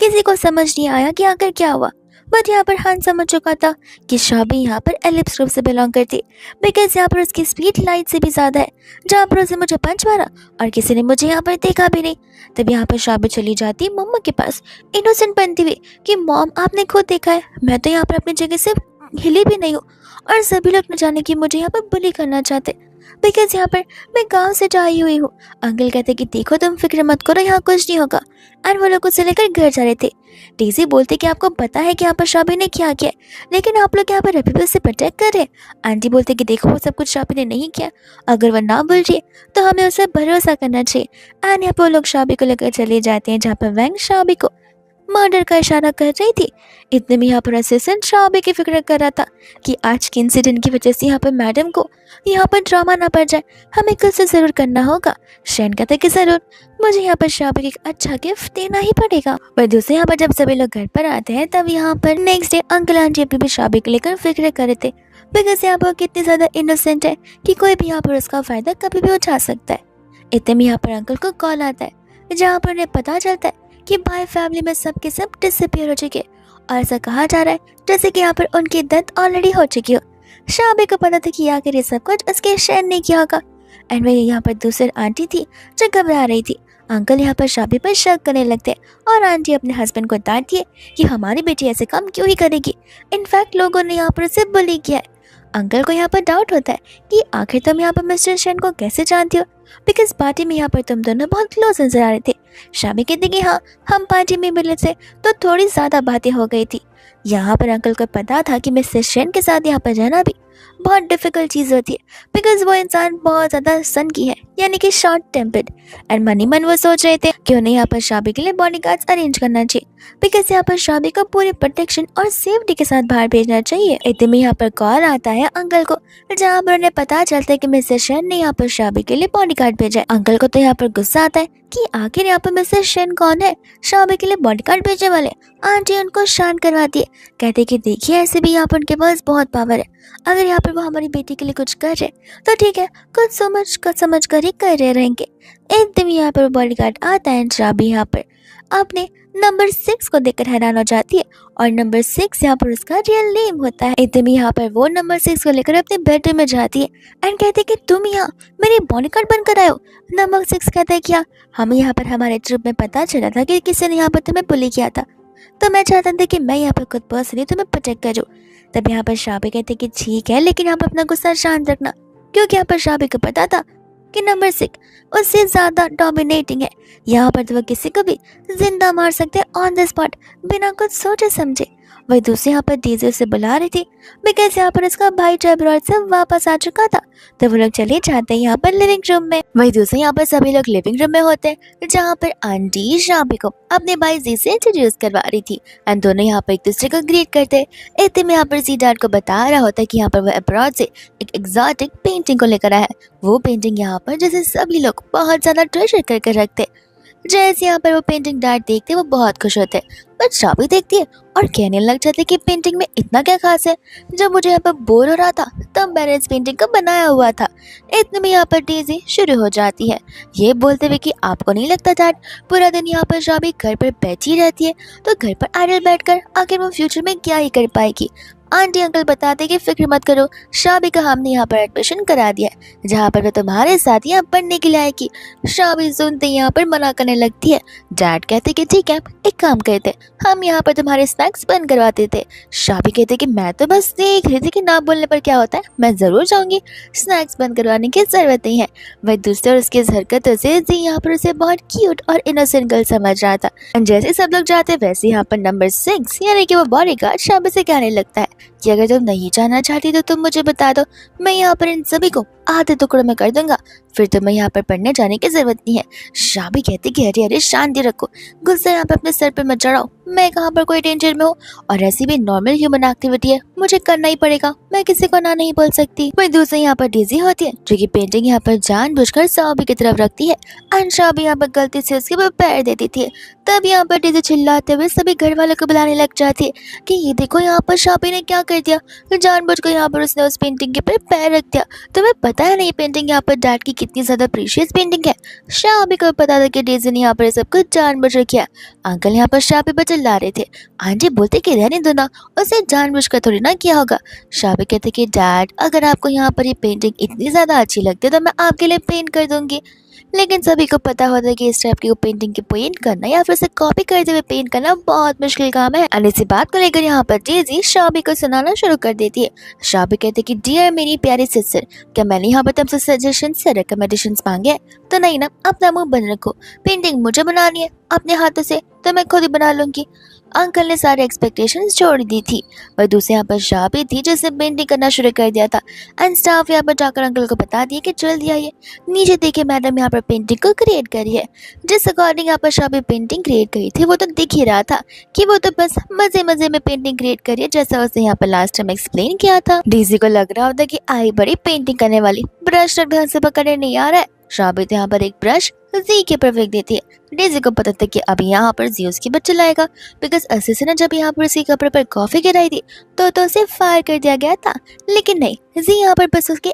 किसी को समझ नहीं आया कि आखिर क्या हुआ, बट यहाँ पर हान समझ चुका था कि शाबी यहाँ पर एलिप्स ग्रुप से बिलोंग करती, बिकॉज यहाँ पर उसकी स्पीड लाइट से भी ज़्यादा है। जहाँ पर उसे मुझे पंच मारा और किसी ने मुझे यहाँ पर देखा भी नहीं। तब यहाँ पर शाबी चली जाती है मम्मा के पास इनोसेंट बनती हुई कि मॉम आपने खुद देखा है, मैं तो यहाँ पर अपनी जगह से हिली भी नहीं हूँ, और सभी लोग न जाने कि मुझे यहाँ पर बुली करना चाहते, बिकॉज यहाँ पर मैं गांव से जा हुई हूँ। अंकल कहते कि देखो तुम फिक्र मत करो, यहाँ कुछ नहीं होगा। और वो लोग उसे लेकर घर जा रहे थे। डेजी बोलते कि आपको पता है कि यहाँ पर शाबी ने क्या किया, लेकिन आप लोग यहाँ पर अभी भी उसे प्रोटेक्ट कर रहे हैं। आंटी बोलते कि देखो वो सब कुछ शाबी ने नहीं किया, अगर वह ना बोल रही है तो हमें उसे भरोसा करना चाहिए। एंड यहाँ पर वो लोग शाबी को लेकर चले जाते हैं जहाँ पर वैंग शाबी को मर्डर का इशारा कर रही थी। इतने में यहाँ पर असिस्टेंट शाबी की फिक्र कर रहा था कि आज के इंसिडेंट की वजह से यहाँ पर मैडम को यहाँ पर ड्रामा ना पड़ जाए, हमें कुछ से जरूर करना होगा। शेन कहता है कि जरूर, मुझे यहाँ पर शाबी को एक अच्छा गिफ्ट देना ही पड़ेगा। पर दूसरे यहाँ पर जब सभी लोग घर पर आते हैं तब यहाँ पर नेक्स्ट डे अंकल आंटी अभी भी शाबी को लेकर फिक्र कर रहे थे, बिकॉज यहाँ पर कितनी ज्यादा इनोसेंट है कि कोई भी यहाँ पर उसका फायदा कभी भी उठा सकता है। इतने में यहाँ पर अंकल को कॉल आता है जहाँ पर उन्हें पता चलता है कि भाई फैमिली में सब के सब डिसअपियर हो चुके, और ऐसा कहा जा रहा है जैसे कि यहाँ पर उनकी डेथ ऑलरेडी हो चुकी हो। शाबी को पता था कि आखिर ये सब कुछ उसके शेन ने किया होगा। एंड वही यहाँ पर दूसरी आंटी थी जो घबरा रही थी। अंकल यहाँ पर शाबी पर शक करने लगते और आंटी अपने हस्बैंड को डांटती है कि हमारी बेटी ऐसे काम क्यों ही करेगी, इनफैक्ट लोगों ने यहाँ पर उसे बुली किया है। अंकल को यहाँ पर डाउट होता है कि आखिर तुम यहाँ पर मिस्टर शेन को कैसे जानती हो, बिकॉज पार्टी में यहाँ पर तुम दोनों बहुत क्लोज नजर आ रहे थे। शामी कहती कि हाँ, हम पार्टी में मिले थे तो थोड़ी ज़्यादा बातें हो गई थी। यहाँ पर अंकल को पता था कि मिस्टर शेन के साथ यहाँ पर रहना भी बहुत डिफिकल्ट चीज़ होती है, बिकॉज वो इंसान बहुत ज़्यादा सन की है, यानी कि शॉर्ट टेम्पर्ड। एंड मनी मन वो सोच रहे थे कि उन्हें यहाँ पर शादी के लिए बॉडीगार्ड्स अरेंज करना चाहिए, बिकॉज यहाँ पर शादी को पूरी प्रोटेक्शन और सेफ्टी के साथ बाहर भेजना चाहिए। इतने में यहाँ पर कॉल आता है अंकल को, जहाँ पर उन्हें पता चलता है कि मिस्टर शेन ने यहाँ पर शादी के लिए बॉडीगार्ड भेजा है। अंकल को तो यहाँ पर गुस्सा आता है कि आखिर यहाँ पर मिस्टर शेन कौन है शादी के लिए बॉडीगार्ड भेजने वाले। आंटी उनको शांत करवाती है, कहते कि देखिए ऐसे भी यहाँ पर उनके पास बहुत पावर है, अगर यहाँ पर वो हमारी बेटी के लिए कुछ कर रहे तो ठीक है, कुछ समझ कर ही कर रहे रहेंगे। एकदम यहाँ पर बॉडीगार्ड आता है। शाबी यहाँ पर अपने नंबर 6 को देखकर हैरान हो जाती है, और नंबर 6 यहाँ पर उसका रियल नेम होता है। एकदम यहाँ पर वो नंबर 6 को लेकर अपने बेडरूम में जाती है एंड कहते कि तुम यहाँ मेरे बॉडीगार्ड बनकर आए हो। नंबर 6 कहता है क्या, हमें यहाँ पर हमारे ट्रिप में पता चला था कि किसी ने यहाँ पर तुम्हें बुली किया था, तो मैं चाहता था कि मैं यहाँ पर खुद पर्सनली तुम्हें प्रोटेक्ट करूँ। तब यहाँ पर शाबी कहते कि ठीक है, लेकिन यहाँ पर अपना गुस्सा शांत रखना, क्योंकि यहाँ पर शाबी को पता था कि नंबर 6 उससे ज़्यादा डोमिनेटिंग है। यहाँ पर तो वो किसी को भी जिंदा मार सकते हैं ऑन द स्पॉट, बिना कुछ सोचे समझे। वही दूसरी यहाँ पर डीजे उसे बुला रही थी, बिकॉज यहाँ पर उसका भाई अब्रॉड से वापस आ चुका था। तो वो लोग चले जाते हैं यहाँ पर लिविंग रूम में। वही दूसरे यहाँ पर सभी लोग लिविंग रूम में होते हैं, जहाँ पर आंटी शाबी को अपने भाई जी से इंट्रोड्यूस करवा रही थी एंड दोनों यहाँ पर एक दूसरे को ग्रीट करते हैं। इतने में यहाँ पर जी डैड को बता रहा होता है कि यहाँ पर वो अब्रॉड से एक एग्जॉटिक पेंटिंग को लेकर आया है। वो पेंटिंग यहाँ पर जैसे सभी लोग बहुत ज्यादा ट्रेजर करके रखते। जैसे यहाँ पर वो पेंटिंग डैड देखते वो बहुत खुश होते, बट शाबी देखती है और कहने लग जाती है कि पेंटिंग में इतना क्या खास है। जब मुझे यहाँ पर बोर हो रहा था तब मैंने इस पेंटिंग को बनाया हुआ था। इतने में यहाँ पर डेज़ी शुरू हो जाती है, ये बोलते हुए कि आपको नहीं लगता डैड पूरा दिन यहाँ पर शाबी घर पर बैठी रहती है, तो घर पर आइडल बैठकर आखिर वो फ्यूचर में क्या ही कर पाएगी। आंटी अंकल बताते कि फिक्र मत करो, शाबी का हमने यहाँ पर एडमिशन करा दिया है, जहाँ पर वो तुम्हारे साथ यहाँ पढ़ने के लिए आएगी। शाबी सुनते यहाँ पर मना करने लगती है। डैड कहते कि ठीक है, एक काम करते, हम यहाँ पर तुम्हारे स्नैक्स बंद करवा देते। शाबी कहते कि मैं तो बस देख रही थी कि ना बोलने पर क्या होता है, मैं जरूर जाऊंगी, स्नैक्स बंद करवाने की जरूरत नहीं है। वही दूसरे और उसकी हरकतों से जी यहाँ पर उसे बहुत क्यूट और इनोसेंट गर्ल समझ रहा था। जैसे सब लोग जाते वैसे यहाँ पर नंबर 6 यानी कि वो बॉडीगार्ड शाबी से कहने लगता है कि अगर तुम नहीं जानना चाहती तो तुम मुझे बता दो, मैं यहाँ पर इन सभी को आधे टुकड़ों में कर दूंगा, फिर तुम्हें यहाँ पर पढ़ने जाने की जरूरत नहीं है। शाबी कहती कि अरे अरे शांति रखो, गुस्सा यहाँ पे अपने सर पे मत चढ़ाओ, मैं कहाँ पर कोई डेंजर में हूँ, और ऐसी भी नॉर्मल ह्यूमन एक्टिविटी है, मुझे करना ही पड़ेगा, मैं किसी को ना नहीं बोल सकती। वही दूसरी यहाँ पर डेज़ी होती है जो कि पेंटिंग यहाँ पर जानबूझकर शाबी की तरफ रखती है एंड शाबी यहाँ पर गलती से उसके ऊपर पैर दे देती है। तब यहाँ पर डेज़ी चिल्लाते हुए सभी घर वालों को बुलाने लग जाती है कि ये देखो यहाँ पर शाबी ने क्या कर दिया, जानबूझकर यहाँ पर उसने उस पेंटिंग के ऊपर पैर रख दिया। तुम्हें पता है नहीं पेंटिंग यहाँ पर डैड की कितनी ज्यादा प्रीशियस पेंटिंग है। शाबी को पता था कि डेज़ी ने यहाँ पर सब कुछ जानबूझकर किया। अंकल यहाँ पर शाबी पर चिल्ला रहे थे, आंटी बोलते कि रहने दो ना, उसे जानबूझकर थोड़ी ना किया होगा। शाबी कहते कि डैड अगर आपको यहाँ पर ये पेंटिंग इतनी ज्यादा अच्छी लगती है तो मैं आपके लिए पेंट कर दूंगी। लेकिन सभी को पता होता है कि इस टाइप की पेंटिंग की पेंट करना या फिर उसे कॉपी करते हुए पेंट करना बहुत मुश्किल काम है। और इसी बात को लेकर यहाँ पर डेज़ी शाबी को सुनाना शुरू कर देती है। शाबी कहते कि डियर मेरी प्यारी सिस्टर, क्या मैंने यहाँ पर तुमसे सजेशन से रिकमेंडेशन मांगे? तो नहीं ना, अपना मुंह बंद रखो, पेंटिंग मुझे बनानी है अपने हाथों से तो मैं खुद ही बना लूंगी। अंकल ने सारे एक्सपेक्टेशंस छोड़ दी थी। वह दूसरे यहाँ पर शाबी थी जिसने पेंटिंग करना शुरू कर दिया था एंड स्टाफ यहाँ पर जाकर अंकल को बता दिया कि जल्दी आइए, नीचे देखिए मैडम यहाँ पर पेंटिंग को क्रिएट करी है। जिस अकॉर्डिंग यहाँ पर शाबी पेंटिंग क्रिएट करी थी वो तो दिख ही रहा था कि वो तो बस मजे मजे में पेंटिंग क्रिएट करी है, जैसा उसने यहाँ पर लास्ट टाइम एक्सप्लेन किया था। डेज़ी को लग रहा होता कि आई बड़ी पेंटिंग करने वाली, ब्रश तक ढंग से पकड़ने नहीं आ रहा है। शाबी तो यहाँ पर एक ब्रश जी के ऊपर फेंक देती है। डेज़ी को पता था कि अब यहाँ पर जी उसकी बच्चे लाएगा, बिकॉज असिस ने जब यहाँ पर उसके कपड़े पर कॉफी गिराई थी तो उसे फायर कर दिया गया था, लेकिन नहीं, जी यहाँ पर बस उसके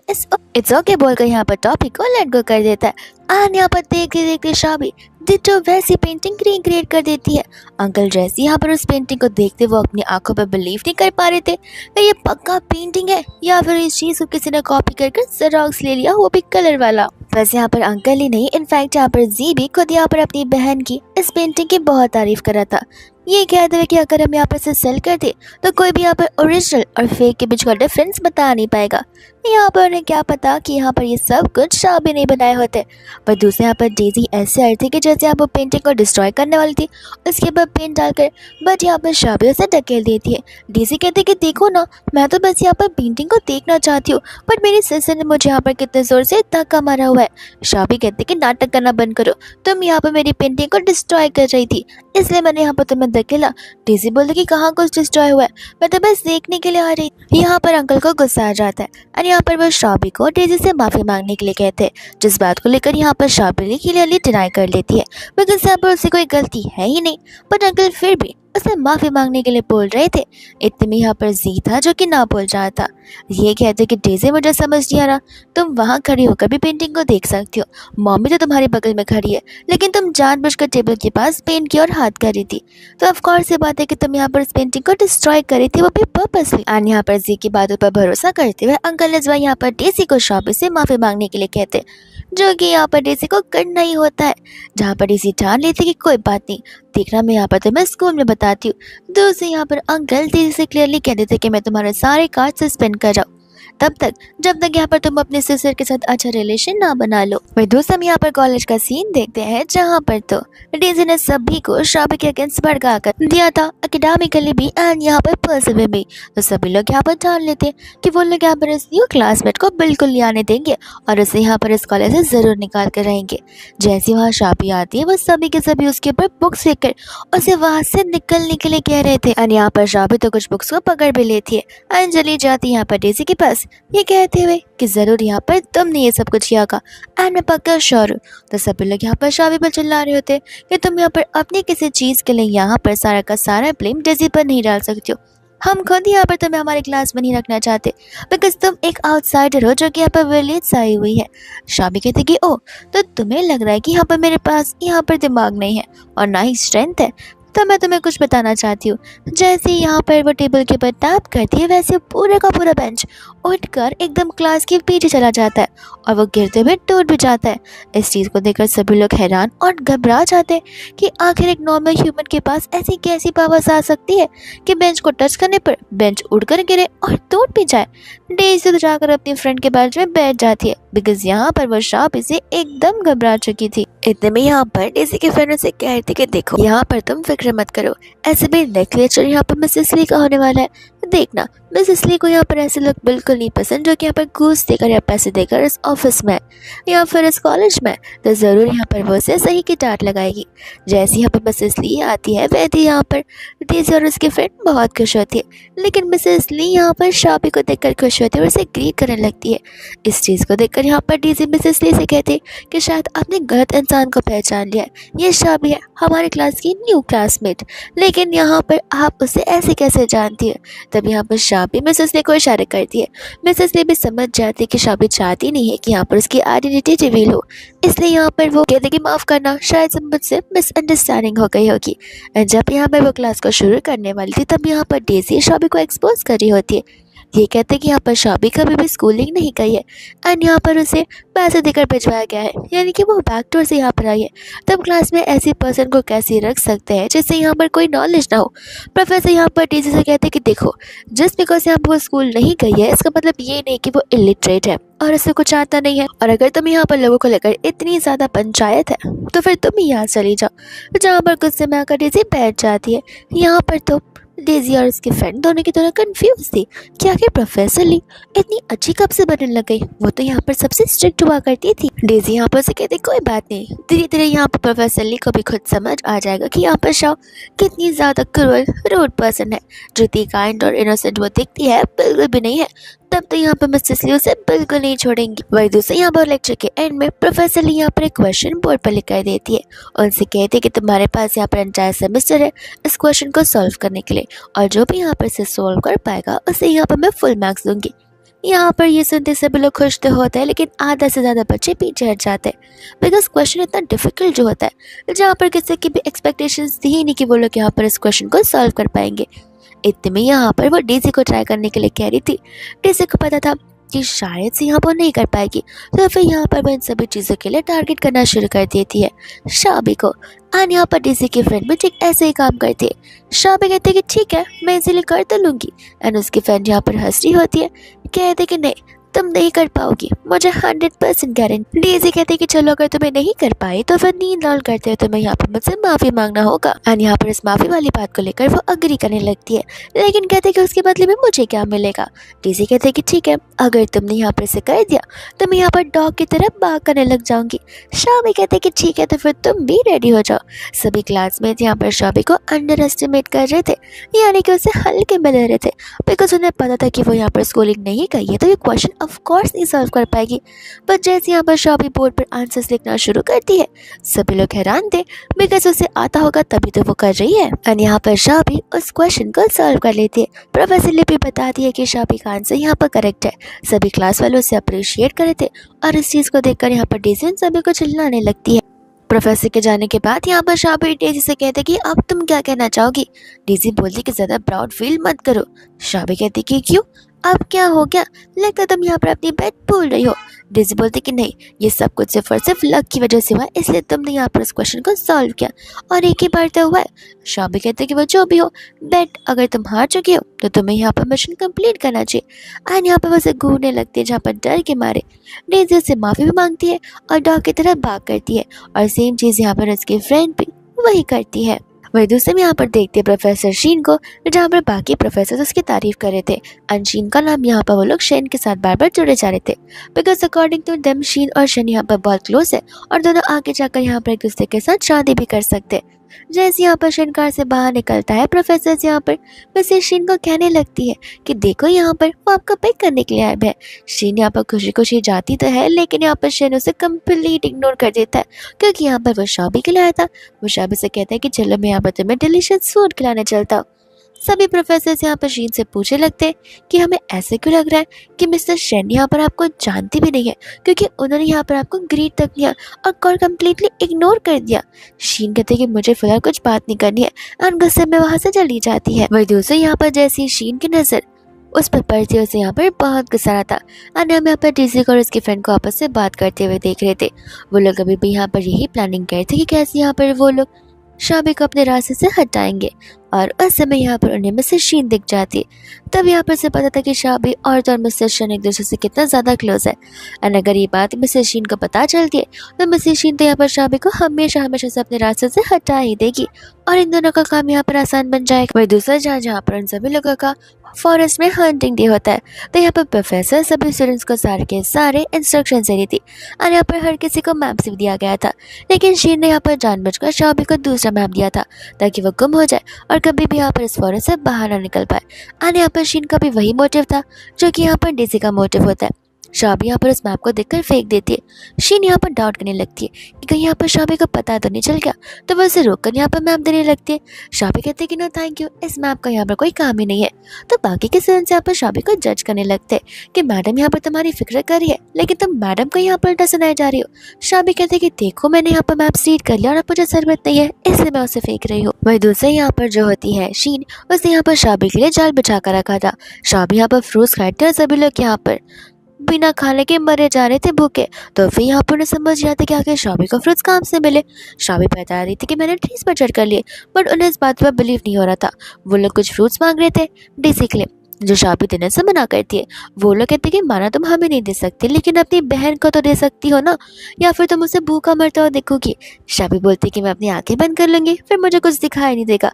इट्स ओके बोलकर यहाँ पर टॉपिक को लेट गो कर देता है। आन यहाँ पर देखते देखते शाबी डिटो वैसी पेंटिंग क्रिएट कर देती है। अंकल जैसे यहाँ पर उस पेंटिंग को देखते वो अपनी आंखों पर बिलीव नहीं कर पा रहे थे कि ये पक्का पेंटिंग है या फिर इस चीज को किसी ने कॉपी करके जेरॉक्स ले लिया, वो भी कलर वाला। वैसे यहाँ पर अंकल ही नहीं, इनफैक्ट यहाँ पर जी भी खुद यहाँ पर अपनी बहन की इस पेंटिंग की बहुत तारीफ कर रहा था। ये कहते हुए कि अगर हम यहाँ पर इसे सेल कर दे तो कोई भी यहाँ पर ओरिजिनल और फेक के बीच का डिफरेंस बता नहीं पाएगा। यहाँ पर उन्हें क्या पता कि यहाँ पर ये सब कुछ शाबी नहीं बनाए होते। पर दूसरे यहाँ पर डेजी ऐसे आई थी कि जैसे आप वो पेंटिंग को डिस्ट्रॉय करने वाली थी, उसके ऊपर पेंट डालकर, बट यहाँ पर शाबी उसे ढकेल देती है। डेजी कहती है कि देखो ना, मैं तो बस यहाँ पर पेंटिंग को देखना चाहती हूँ, बट मेरी सिस्टर ने मुझे यहाँ पर कितने जोर से धक्का मारा हुआ है। शाबी कहती है कि नाटक करना बंद करो, तुम यहाँ पर मेरी पेंटिंग को डिस्ट्रॉय कर रही थी, इसलिए मैंने यहाँ पर तुम्हें धकेला। डेजी बोलती कि कहाँ कुछ डिस्ट्रॉय हुआ है, मैं तो बस देखने के लिए आ रही। यहाँ पर अंकल को गुस्सा आ जाता है और यहाँ पर वो शाबी को डेजी से माफी मांगने के लिए कहते हैं, जिस बात को लेकर यहाँ पर शाबी क्लियरली डिनाई कर लेती है बिकॉज यहाँ पर उससे कोई गलती है ही नहीं। बट अंकल फिर भी उसे माफी मांगने के लिए बोल रहे थे। इतने में यहाँ पर जी था जो कि ना बोल रहा था। ये कहते कि डेजी मुझे समझ नहीं आ रहा, तुम वहाँ खड़ी होकर भी पेंटिंग को देख सकती हो, मम्मी तो तुम्हारे बगल में खड़ी है, लेकिन तुम जानबूझकर टेबल के पास पेंट की ओर हाथ कर रही थी, तो ऑफ कोर्स ये बात है कि तुम यहाँ पर इस पेंटिंग को डिस्ट्रॉय कर रही थी, वो भी पर्पसली। एंड यहाँ पर जी की बातों पर भरोसा करते हुए अंकल ने यहाँ पर डेजी को शाबी से माफी मांगने के लिए कहते, जो कि यहाँ पर डेजी को करना ही होता है। जहाँ पर डेजी ठान लेती कि कोई बात नहीं, देखना मैं यहाँ पर तुम्हें स्कूल में बताती हूँ। दूसरे यहाँ पर अंकल डेजी से क्लियरली कह देते कि मैं तुम्हारे सारे कार्ड सस्पेंड कर रहा हूँ तब तक जब तक यहाँ पर तुम अपने सिस्टर के साथ अच्छा रिलेशन ना बना लो। वही दोस्त हम यहाँ पर कॉलेज का सीन देखते हैं, जहाँ पर तो डेजी ने सभी को शाबी के अगेंस्ट भड़का कर दिया था, एकेडमिकली भी एंड यहाँ पर पर्सनली भी। तो सभी लोग यहाँ पर ठान लेते कि वो लोग यहाँ पर इस न्यू क्लासमेट को बिल्कुल नहीं आने देंगे और उसे यहाँ पर इस कॉलेज से जरूर निकाल कर रहेंगे। जैसी वहाँ शाबी आती है वो सभी के सभी उसके ऊपर बुक्स लेकर उसे वहाँ से निकलने के लिए कह रहे थे। एंड यहाँ पर शाबी तो कुछ बुक्स को पकड़ भी लेती है एंड चली जाती है यहाँ पर डेजी के पास, ये कहते हुए कि जरूर यहाँ पर तुमने ये सब कुछ किया का एंड मैं पक्का श्योर हूँ। तो सभी लोग यहाँ पर शाबी पर चिल्ला रहे होते कि तुम यहाँ पर अपनी किसी चीज के लिए यहाँ पर सारा का सारा ब्लेम डेजी पर नहीं डाल सकती हो, हम खुद यहाँ पर तुम्हें हमारे क्लास में नहीं रखना चाहते बिकॉज तुम एक आउटसाइडर हो जो कि यहाँ पर विलेज से आई हुई है। शाबी कहती कि ओ, तो तुम्हें लग रहा है कि यहाँ पर मेरे पास यहाँ पर दिमाग नहीं है और ना ही स्ट्रेंथ है, तो मैं तुम्हें कुछ बताना चाहती हूँ। जैसे यहाँ पर वो टेबल के ऊपर टैप करती है वैसे पूरा का पूरा बेंच उठकर एकदम क्लास के पीछे चला जाता है और वो गिरते हुए टूट भी जाता है। इस चीज़ को देखकर सभी लोग हैरान और घबरा जाते हैं कि आखिर एक नॉर्मल ह्यूमन के पास ऐसी कैसी पावर्स आ सकती है कि बेंच को टच करने पर बेंच उड़कर गिरे और टूट भी जाए। डेजी तो जाकर अपनी फ्रेंड के बाजू में बैठ जाती है बिकॉज यहाँ पर वो शाबी से एकदम घबरा चुकी थी। इतने में यहाँ पर डेजी के फ्रेंड से कह रही थी कि देखो यहाँ पर तुम फिक्र मत करो, ऐसे भी नेक्स्ट लेक्चर यहाँ पर मिसेस ली का होने वाला है, देखना मिसेस ली को यहाँ पर ऐसे लोग बिल्कुल नहीं पसंद जो कि यहाँ पर घूस देकर या पैसे देकर इस ऑफिस में या फिर इस कॉलेज में, तो ज़रूर यहाँ पर वो उसे सही की डांट लगाएगी। जैसे यहाँ पर मिसेस ली आती है वैसे यहाँ पर डेजी और उसकी फ्रेंड बहुत खुश होती है, लेकिन मिसेस ली यहाँ पर शाबी को देखकर खुश होती है और उसे ग्रीट करने लगती है। इस चीज़ को देखकर यहाँ पर डेजी मिसेस ली से कहती है कि शायद आपने गलत इंसान को पहचान लिया है, ये शाबी है हमारे क्लास की न्यू क्लासमेट, लेकिन यहाँ पर आप उसे ऐसे कैसे जानती है। तब यहाँ पर शाबी मिसेस ली को इशारे करती है। मिसेस ली भी समझ जाती है कि शाबी चाहती नहीं है कि यहाँ पर उसकी आइडेंटिटी रिवील हो, इसलिए यहाँ पर वो कहते कि माफ़ करना, शायद से मुझसे मिसअंडरस्टैंडिंग हो गई होगी। जब यहाँ पर वो क्लास को शुरू करने वाली थी तब यहाँ पर डेजी शाबी को एक्सपोज कर रही होती है। ये कहते हैं कि यहाँ पर शाबी कभी भी स्कूलिंग नहीं की है एंड यहाँ पर उसे पैसे देकर भिजवाया गया है, यानी कि वो बैकडोर से यहाँ पर आई है। तब क्लास में ऐसी पर्सन को कैसे रख सकते हैं जिससे यहाँ पर कोई नॉलेज ना हो। प्रोफेसर यहाँ पर टीचर से कहते हैं कि देखो, जस्ट बिकॉज यहाँ पर वो स्कूल नहीं गई है इसका मतलब ये नहीं कि वो इलिटरेट है और इससे कुछ आता नहीं है, और अगर तुम यहाँ पर लोगों को लेकर इतनी ज़्यादा पंचायत है तो फिर तुम ही यहाँ चली जाओ। जहाँ पर गुस्से में आकर डेजी बैठ जाती है। यहाँ पर तो डेजी और उसके फ्रेंड दोनों की तरह कंफ्यूज थी कि आखिर प्रोफेसर ली इतनी अच्छी कब से बनने लग गई, वो तो यहाँ पर सबसे स्ट्रिक्ट हुआ करती थी। डेजी यहाँ पर से कहती कोई बात नहीं, धीरे धीरे यहाँ पर प्रोफेसर ली को भी खुद समझ आ जाएगा कि यहाँ पर शाह कितनी ज़्यादा क्रूअल रूड पर्सन है, जितनी काइंड और इनोसेंट वो दिखती है बिल्कुल भी नहीं है। तब तो यहाँ पर मिसेस ली उसे बिल्कुल नहीं छोड़ेंगी। वही दूसरे यहाँ पर लेक्चर के एंड में प्रोफेसर ली यहाँ पर एक क्वेश्चन बोर्ड पर लिख कर देती है, उनसे कहती है कि तुम्हारे पास यहाँ पर एंटायर सेमेस्टर है इस क्वेश्चन को सॉल्व करने के लिए, और जो भी यहाँ पर इसे सॉल्व कर पाएगा उसे यहाँ पर मैं फुल मार्क्स दूंगी। यहाँ पर ये सुनते सभी लोग खुश तो होते हैं, लेकिन आधा से ज़्यादा बच्चे पीछे हट जाते हैं बिकॉज क्वेश्चन इतना डिफिकल्ट जो होता है, जहाँ पर किसी की भी एक्सपेक्टेशंस थी ही नहीं कि वो लोग यहाँ पर इस क्वेश्चन को सॉल्व कर पाएंगे। इतने में यहाँ पर वो डेजी को ट्राई करने के लिए कह रही थी। डेजी को पता था कि शायद से यहाँ पर नहीं कर पाएगी, तो फिर यहाँ पर वो इन सभी चीज़ों के लिए टारगेट करना शुरू कर देती है शाबी को। और यहाँ पर डेज़ी की फ्रेंड भी ठीक ऐसे ही काम करती है। शाबी कहती है कि ठीक है, मैं इसीलिए कर तो लूँगी, एंड उसकी फ्रेंड यहाँ पर हंस रही होती है, कहते कि नहीं, तुम नहीं कर पाओगी, मुझे 100% गारंटी। डेज़ी कहते हैं कि चलो अगर तुम्हें नहीं कर पाई तो फिर नींद लाल करते हो, तुम्हें यहाँ पर मुझसे माफ़ी मांगना होगा। एंड यहाँ पर इस माफ़ी वाली बात को लेकर वो अग्री करने लगती है, लेकिन कहते हैं कि उसके बदले में मुझे क्या मिलेगा। डेज़ी कहते हैं कि ठीक है, अगर तुमने यहाँ पर इसे कर दिया तो मैं यहाँ पर डॉग की तरह बाग करने लग जाऊंगी। शाबी कहते हैं कि ठीक है, तो फिर तुम भी रेडी हो जाओ। सभी क्लासमेट यहाँ पर शाबी को अंडर एस्टिमेट कर रहे थे, यानी कि उसे हल्के में ले रहे थे, बिकॉज उन्हें पता था कि वो यहाँ पर स्कूलिंग नहीं करी है तो ये क्वेश्चन ऑफ कोर्स नहीं सॉल्व कर पाएगी। पर जैसे यहाँ पर शाबी बोर्ड पर आंसर्स लिखना शुरू करती है, सभी लोग हैरान थे, बिकॉज उसे आता होगा तभी तो वो कर रही है। और यहाँ पर शाबी उस क्वेश्चन को सॉल्व कर लेती है। प्रोफेसर लिपि बताती है कि शाबी का आंसर यहाँ पर करेक्ट है। सभी क्लास वालों से अप्रिशिएट करे थे, और इस चीज़ को देखकर यहाँ पर डेज़ी उन सभी को चिल्लाने लगती है। प्रोफेसर के जाने के बाद यहाँ पर शाबी डेज़ी से कहते कि अब तुम क्या कहना चाहोगी। डेज़ी बोलती कि ज़्यादा प्राउड फील मत करो। शाबी कहती कि क्यों, अब क्या हो गया, लगता तुम यहाँ पर अपनी बेट भूल रही हो। डेज़ी बोलती कि नहीं, ये सब कुछ सिर्फ और सिर्फ लक की वजह से हुआ, इसलिए तुमने यहाँ पर इस क्वेश्चन को सॉल्व किया, और एक ही बार तो हुआ है। शाबी कहते कि वो जो भी हो, बेट अगर तुम हार चुके हो तो तुम्हें यहाँ पर मिशन कंप्लीट करना चाहिए। एंड यहाँ पर वो उसे घूरने लगती है, जहाँ पर डर के मारे डेज़ी उससे माफ़ी भी मांगती है और डॉग की तरह भाग करती है, और सेम चीज़ यहाँ पर उसकी फ्रेंड भी वही करती है। वही दूसरे में यहाँ पर देखते हैं प्रोफेसर शीन को, जहाँ पर बाकी प्रोफेसर उसकी तारीफ कर रहे थे। एंड शीन का नाम यहाँ पर वो लोग शेन के साथ बार बार जुड़े जा रहे थे, बिकॉज अकॉर्डिंग टू देम शीन और शेन यहाँ पर बहुत क्लोज है, और दोनों आगे जाकर यहाँ पर एक दूसरे के साथ शादी भी कर सकते हैं। जैसे यहाँ पर शीन कार से बाहर निकलता है, प्रोफेसर यहाँ पर मिसेस शीन को कहने लगती है कि देखो यहाँ पर वो आपका पिक करने के लिए आया है। शीन यहाँ पर खुशी खुशी जाती तो है, लेकिन यहाँ पर शीन उसे कंप्लीट इग्नोर कर देता है, क्योंकि यहाँ पर वो शाबी के लिए आया था। वो शाबी से कहता है कि चलो मैं यहाँ पर तुम्हें डिलीशियस फूड खिलाने चलता हूँ। सभी प्रोफेसर यहाँ पर शीन से पूछने लगते हैं कि हमें ऐसे क्यों लग रहा है कि मिस्टर शेन यहाँ पर आपको जानती भी नहीं है, क्योंकि उन्होंने यहाँ पर आपको ग्रीट तक किया और कॉल कम्प्लीटली इग्नोर कर दिया। शीन कहते हैं कि मुझे फिलहाल कुछ बात नहीं करनी है, और गुस्से में वहाँ से चली जाती है। वही दूसरे यहाँ पर जैसी शीन की नज़र उस पर पड़ती, उसे यहाँ पर बहुत गुस्सा रहा था। और हम यहाँ पर डेज़ी और उसकी फ्रेंड को आपस में बात करते हुए देख रहे थे। वो लोग अभी भी यहाँ पर यही प्लानिंग कर थे कि कैसे यहाँ पर वो लोग शाबी को अपने रास्ते से हटाएंगे, और उस समय यहाँ पर उन्हें मिसेस शीन दिख जाती। तब यहाँ पर से पता था कि शाबी और मिसेस शीन एक दूसरे से कितना ज़्यादा क्लोज है। एंड अगर ये बात मिसेस शीन को पता चलती है तो मिसेस शीन तो यहाँ पर शाबी को हमेशा हमेशा से अपने रास्ते से हटा ही देगी, और इन दोनों का काम यहाँ पर आसान बन जाएगा। वही दूसरा जहाँ पर उन सभी लोगों का फॉरेस्ट में हंटिंग डे होता है, तो यहाँ पर प्रोफेसर सभी स्टूडेंट्स को सारे के सारे इंस्ट्रक्शन दे रही थी, और यहाँ पर हर किसी को मैप भी दिया गया था। लेकिन शीन ने यहाँ पर जानबूझकर शाबी को दूसरा मैप दिया था, ताकि वो गुम हो जाए और कभी भी यहाँ पर इस फॉरेस्ट से बाहर ना निकल पाए। और यहाँ पर शीन का भी वही मोटिव था जो कि यहाँ पर डेज़ी का मोटिव होता है। शाबी यहाँ पर उस मैप को देखकर फेंक देती है। शीन यहाँ पर डाउट करने लगती है कि कहीं यहाँ पर शाबी को पता तो नहीं चल गया, तो वो उसे रोककर यहाँ पर मैप देने लगती है। शाबी कहते हैं कि नो थैंक यू, इस मैप का यहाँ पर कोई काम ही नहीं है। तो बाकी के स्टूडेंट्स यहाँ पर शाबी को जज करने लगते हैं कि मैडम यहाँ पर तुम्हारी फिक्र कर रही है, लेकिन तुम मैडम को यहाँ पर उल्टा सुनाए जा रही हो। शाबी कहते हैं कि देखो मैंने यहाँ पर मैप रीड कर लिया और अब मुझे जरूरत नहीं है, इसलिए मैं उसे फेंक रही हूँ। वही दूसरे यहाँ पर जो होती है शीन, उसने यहाँ पर शाबी के लिए जाल बिछा कर रखा था। शाबी यहाँ पर फ्रूट्स खाते हैं, सभी लोग यहाँ पर बिना खाने के मरे जा रहे थे भूखे। तो फिर यहाँ पर उन्हें समझ नहीं आता कि आखिर शाबी को फ्रूट्स कहाँ से मिले। शाबी बता रही थी कि मैंने ट्रीज पर चढ़ कर लिए, बट उन्हें इस बात पर बिलीव नहीं हो रहा था। वो लोग कुछ फ्रूट्स मांग रहे थे डेज़ी के लिए, जो शाबी देने से मना करती है। वो लोग कहते हैं कि माना तुम हमें नहीं दे सकती, लेकिन अपनी बहन को तो दे सकती हो ना, या फिर तुम उसे भूखा मरता हुआ देखोगी। शाबी बोलती है कि मैं अपनी आंखें बंद कर लूँगी, फिर मुझे कुछ दिखाई नहीं देगा।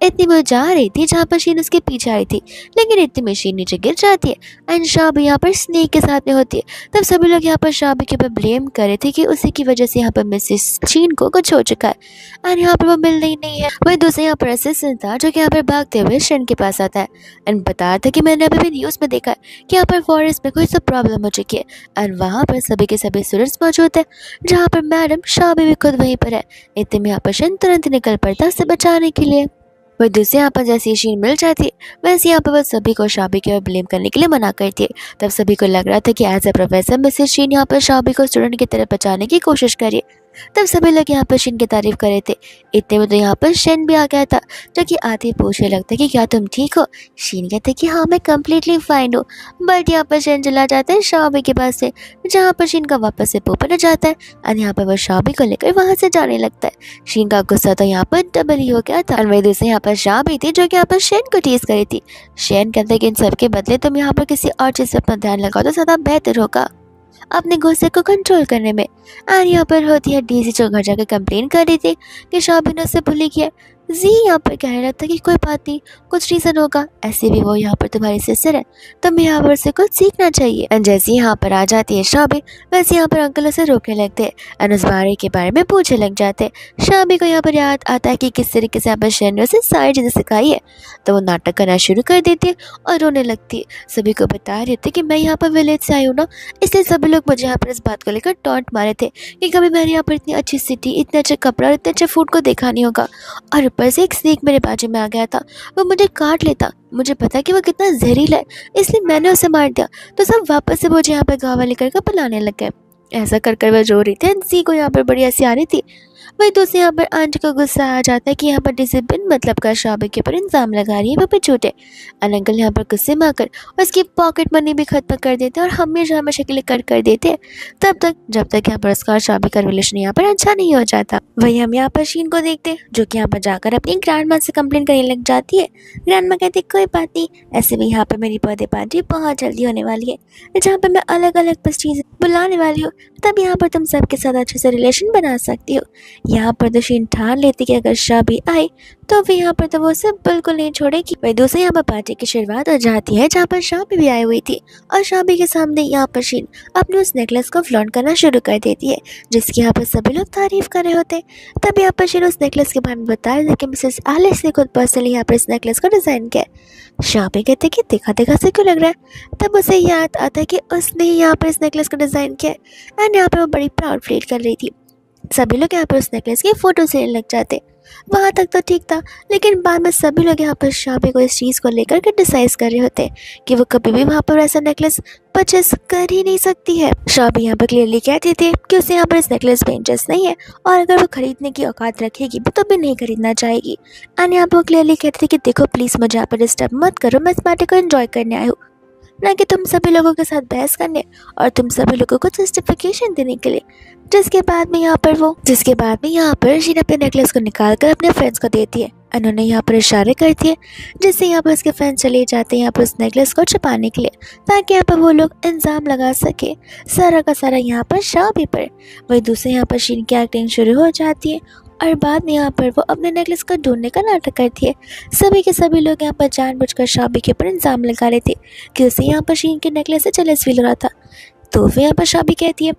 इतनी वो जा रही थी जहाँ पर शीन उसके पीछे आई थी, लेकिन इतनी में शीन नीचे गिर जाती है एंड शाबी यहाँ पर स्नेक के साथ में होती है। तब सभी लोग यहाँ पर शाबी के ऊपर ब्लेम कर रहे थे कि उसी की वजह से यहाँ पर मिसेस शीन को कुछ हो चुका है, एंड यहाँ पर वो मिल रही नहीं है। वही दूसरे यहाँ पर असिस्टेंट था जो कि यहाँ पर भागते हुए शीन के पास आता है एंड बताया था कि मैंने अभी भी न्यूज़ में देखा है कि यहाँ पर फॉरेस्ट में कोई सब प्रॉब्लम हो चुकी है, एंड वहाँ पर सभी के सभी स्टूडेंट्स मौजूद है, जहाँ पर मैडम शाबी भी खुद वहीं पर है। इतने में यहाँ पर शीन तुरंत निकल पड़ता उसे बचाने के लिए। वही दूसरे यहाँ पर जैसी शीन मिल जाती है, वैसे यहाँ पर बस सभी को शाबी के ब्लेम करने के लिए मना करती है। तब सभी को लग रहा था कि एज ए प्रोफेसर मिसेस शीन यहाँ पर शाबी को स्टूडेंट की तरह बचाने की कोशिश करिए, तब सभी लोग यहाँ पर शिन की तारीफ कर रहे थे। इतने में तो यहाँ पर शिन भी आ गया था, जो कि आते ही पूछने लगता है कि क्या तुम ठीक हो। शिन कहते कि हाँ मैं कम्प्लीटली फाइन हूँ। बट यहाँ पर शिन चला जाता है शाओबी के पास से, जहाँ पर शिन का वापस से पोपट आ जाता है और यहाँ पर वो शाओबी को लेकर वहाँ से जाने लगता है। शिन का गुस्सा तो यहाँ पर डबल ही हो गया था। और वही दूसरे यहाँ पर शाओबी थी, जो कि यहाँ पर शिन को टीज करी थी। शिन कहता है कि इन सब के बदले तुम यहाँ पर किसी और चीज़ पे अपना ध्यान लगाओ तो ज़्यादा बेहतर होगा अपने गुस्से को कंट्रोल करने में। और यहाँ पर होती है डीसी, जो घर जाकर कंप्लेन कर रही थी कि शाओबी ने उससे भूली किया। जी यहाँ पर कहने लगता कि कोई बात नहीं, कुछ रीज़न होगा, ऐसे भी वो यहाँ पर तुम्हारी सिस्टर है, तुम्हें यहाँ पर से कुछ सीखना चाहिए। और जैसे यहाँ पर आ जाती है शाओबी, वैसे यहाँ पर अंकल उसे रोकने लगते हैं और उस के बारे में पूछने लग जाते हैं। शाओबी को यहाँ पर याद आता है कि किस तरीके से यहाँ पर शेन ने उसे सारी चीज़ें सिखाई है, तो वो नाटक करना शुरू कर देती है और रोने लगती है। सभी को बता रहे थे कि मैं यहाँ पर विलेज से आई हूँ ना, इसलिए सभी लोग मुझे यहाँ पर इस बात को लेकर टॉन्ट मारे थे कि कभी मैंने यहाँ पर इतनी अच्छी सिटी, इतने अच्छे कपड़ा और इतने अच्छे फूड को देखा नहीं होगा। और ऊपर से एक स्नेक मेरे बाजू में आ गया था, वो मुझे काट लेता, मुझे पता कि वो कितना जहरीला है, इसलिए मैंने उसे मार दिया। तो सब वापस से मुझे यहाँ पर गाँव वाले कर बुलाने लग गए। ऐसा कर कर वह रो रही थी। जी को यहाँ पर बड़ी हंसी आ रही थी। वही दूसरे यहाँ पर आंटी को गुस्सा आ जाता है कि यहाँ पर डिसिप्लिन मतलब का शाओबी के ऊपर इल्ज़ाम लगा रही है वो भी झूठे। अंकल यहाँ पर गुस्से में आकर उसकी पॉकेट मनी भी खत्म कर देते और हमेशा हमेशा के लिए कट कर देते तब तक जब तक यहाँ पर उसका और शाओबी का रिलेशन यहाँ पर अच्छा नहीं हो जाता। वही हम यहाँ पर शीन को देखते हैं, जो कि यहाँ पर जाकर अपनी ग्रैंड माँ से कंप्लेन करने लग जाती है। ग्रैंड माँ कहती कोई बात नहीं, ऐसे भी यहाँ पर मेरी बर्थडे पार्टी बहुत जल्दी होने वाली है, जहाँ पर मैं अलग अलग बस चीज़ें बुलाने वाली हूँ, तब यहाँ पर तुम सबके साथ अच्छे से रिलेशन बना सकती हो। यहाँ पर तो शीन ठान लेती कि अगर शाओबी आई तो फिर यहाँ पर तो वो सब बिल्कुल नहीं छोड़ेगी। वही दूसरे यहाँ पर पार्टी की शुरुआत हो जाती है, जहाँ पर शाओबी भी आई हुई थी और शाओबी के सामने यहाँ पर शीन अपने उस नेकलेस को फ्लॉन्ट करना शुरू कर देती है, जिसकी यहाँ पर सभी लोग तारीफ कर रहे होते हैं। तब यहाँ पर शीन उस नेकलेस के बारे में बता रहे थे कि मिसेस एलिस ने खुद पर्सनली यहाँ पर इस नेकलेस को डिज़ाइन किया। शाओबी कहते कि देखा देखा से क्यों लग रहा है। तब उसे याद आता है कि उसने ही यहाँ पर इस नेकलेस को डिज़ाइन किया एंड यहाँ पर वो बड़ी प्राउड फील कर रही थी। सभी लोग यहाँ पर उस नेकलेस की फोटोज लेने लग जाते। वहाँ तक तो ठीक था, लेकिन बाद में सभी लोग यहाँ पर शाओबी को इस चीज़ को लेकर क्रिटिसाइज कर रहे होते कि वो कभी भी वहाँ पर ऐसा नेकलेस परचेस कर ही नहीं सकती है। शाओबी यहाँ पर क्लियरली कहती थी कि उसे यहाँ पर इस नेकलेस पे इंटरेस्ट नहीं है और अगर वो खरीदने की औकात रखेगी तो भी नहीं खरीदना चाहेगी। एंड यहाँ पर वो क्लियरली कहती थी कि देखो प्लीज़ मुझे यहाँ पर डिस्टर्ब मत करो, मैं इस पार्टी को एंजॉय करने आई हूँ, ना कि तुम सभी लोगों के साथ बहस करने और तुम सभी लोगों को जस्टिफिकेशन देने के लिए। जिसके बाद में यहाँ पर शीन अपने नेकलेस को निकाल कर अपने फ्रेंड्स को देती है। उन्होंने यहाँ पर इशारे कर दिए, जिससे यहाँ पर उसके फ्रेंड्स चले जाते हैं यहाँ पर उस नेकलेस को छुपाने के लिए, ताकि यहाँ पर वो लोग इल्ज़ाम लगा सके सारा का सारा यहाँ पर शाओबी पर। वही दूसरे यहाँ पर शीन की एक्टिंग शुरू हो जाती है और बाद में यहाँ पर वो अपने नेकलेस को ढूंढने का नाटक करती है। सभी के सभी लोग यहाँ पर जानबूझकर शाओबी के ऊपर इल्ज़ाम लगा रहे थे कि उसे यहाँ पर शीन के नेकलेस से जेलस फील हो रहा था। तो फिर यहाँ पर शाओबी कहती है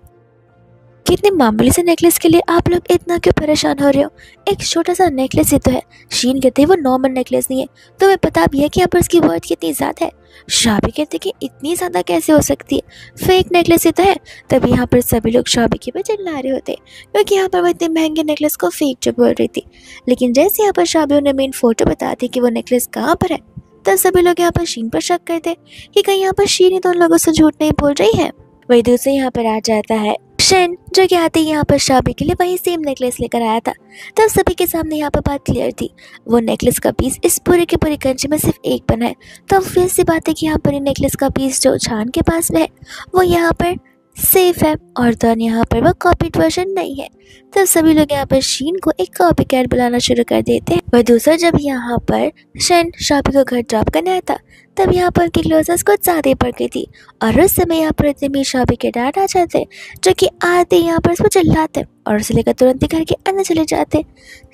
कि इतने मामूली से नेकलेस के लिए आप लोग इतना क्यों परेशान हो रहे हो, एक छोटा सा नेकलेस ही तो है। शीन कहते हैं वो नॉर्मल नेकलेस नहीं है, तो मैं पता भी है कि यहाँ पर उसकी वर्थ कितनी ज़्यादा है। शाओबी कहते कि इतनी ज़्यादा कैसे हो सकती है, फेक नेकलेस ही तो है। तभी यहाँ पर सभी लोग शाओबी के ऊपर चिल्ला रहे होते क्योंकि यहाँ पर वो इतने महंगे नेकलेस को फेक जो बोल रही थी। लेकिन जैसे यहाँ पर शाओबी उन्हें मेन फोटो बताती कि वो नेकलेस कहाँ पर है, तब सभी लोग यहाँ पर शीन पर शक करते कि कहीं यहाँ पर शीन ही तो उन लोगों से झूठ नहीं बोल रही है। वही दूसरे यहाँ पर आ जाता है शेन, जो कि आते ही यहाँ पर शाओबी के लिए वही सेम नेकलेस लेकर आया था। तब सभी के सामने यहाँ पर बात क्लियर थी, वो नेकलेस का पीस इस पूरे के पूरे कंट्री में सिर्फ एक बना है। तो फिर से बात है कि यहाँ पर नेकलेस का पीस जो छान के पास में है वो यहाँ पर सेफ है और तो यहाँ पर वो कॉपीड वर्जन नहीं है। तब सभी लोग यहाँ पर शीन को एक कॉपी कैट बुलाना शुरू कर देते हैं। वह दूसरा जब यहाँ पर शेन शाओबी को घर ड्रॉप करने आया था, तब यहाँ पर की क्लोजनेस कुछ ज़्यादा पड़ गई थी और उस समय यहाँ पर इतने भी शाओबी के डैड आ जाते जो कि आते यहाँ पर उसको चिल्लाते और उसे लेकर तुरंत ही घर के अंदर चले जाते।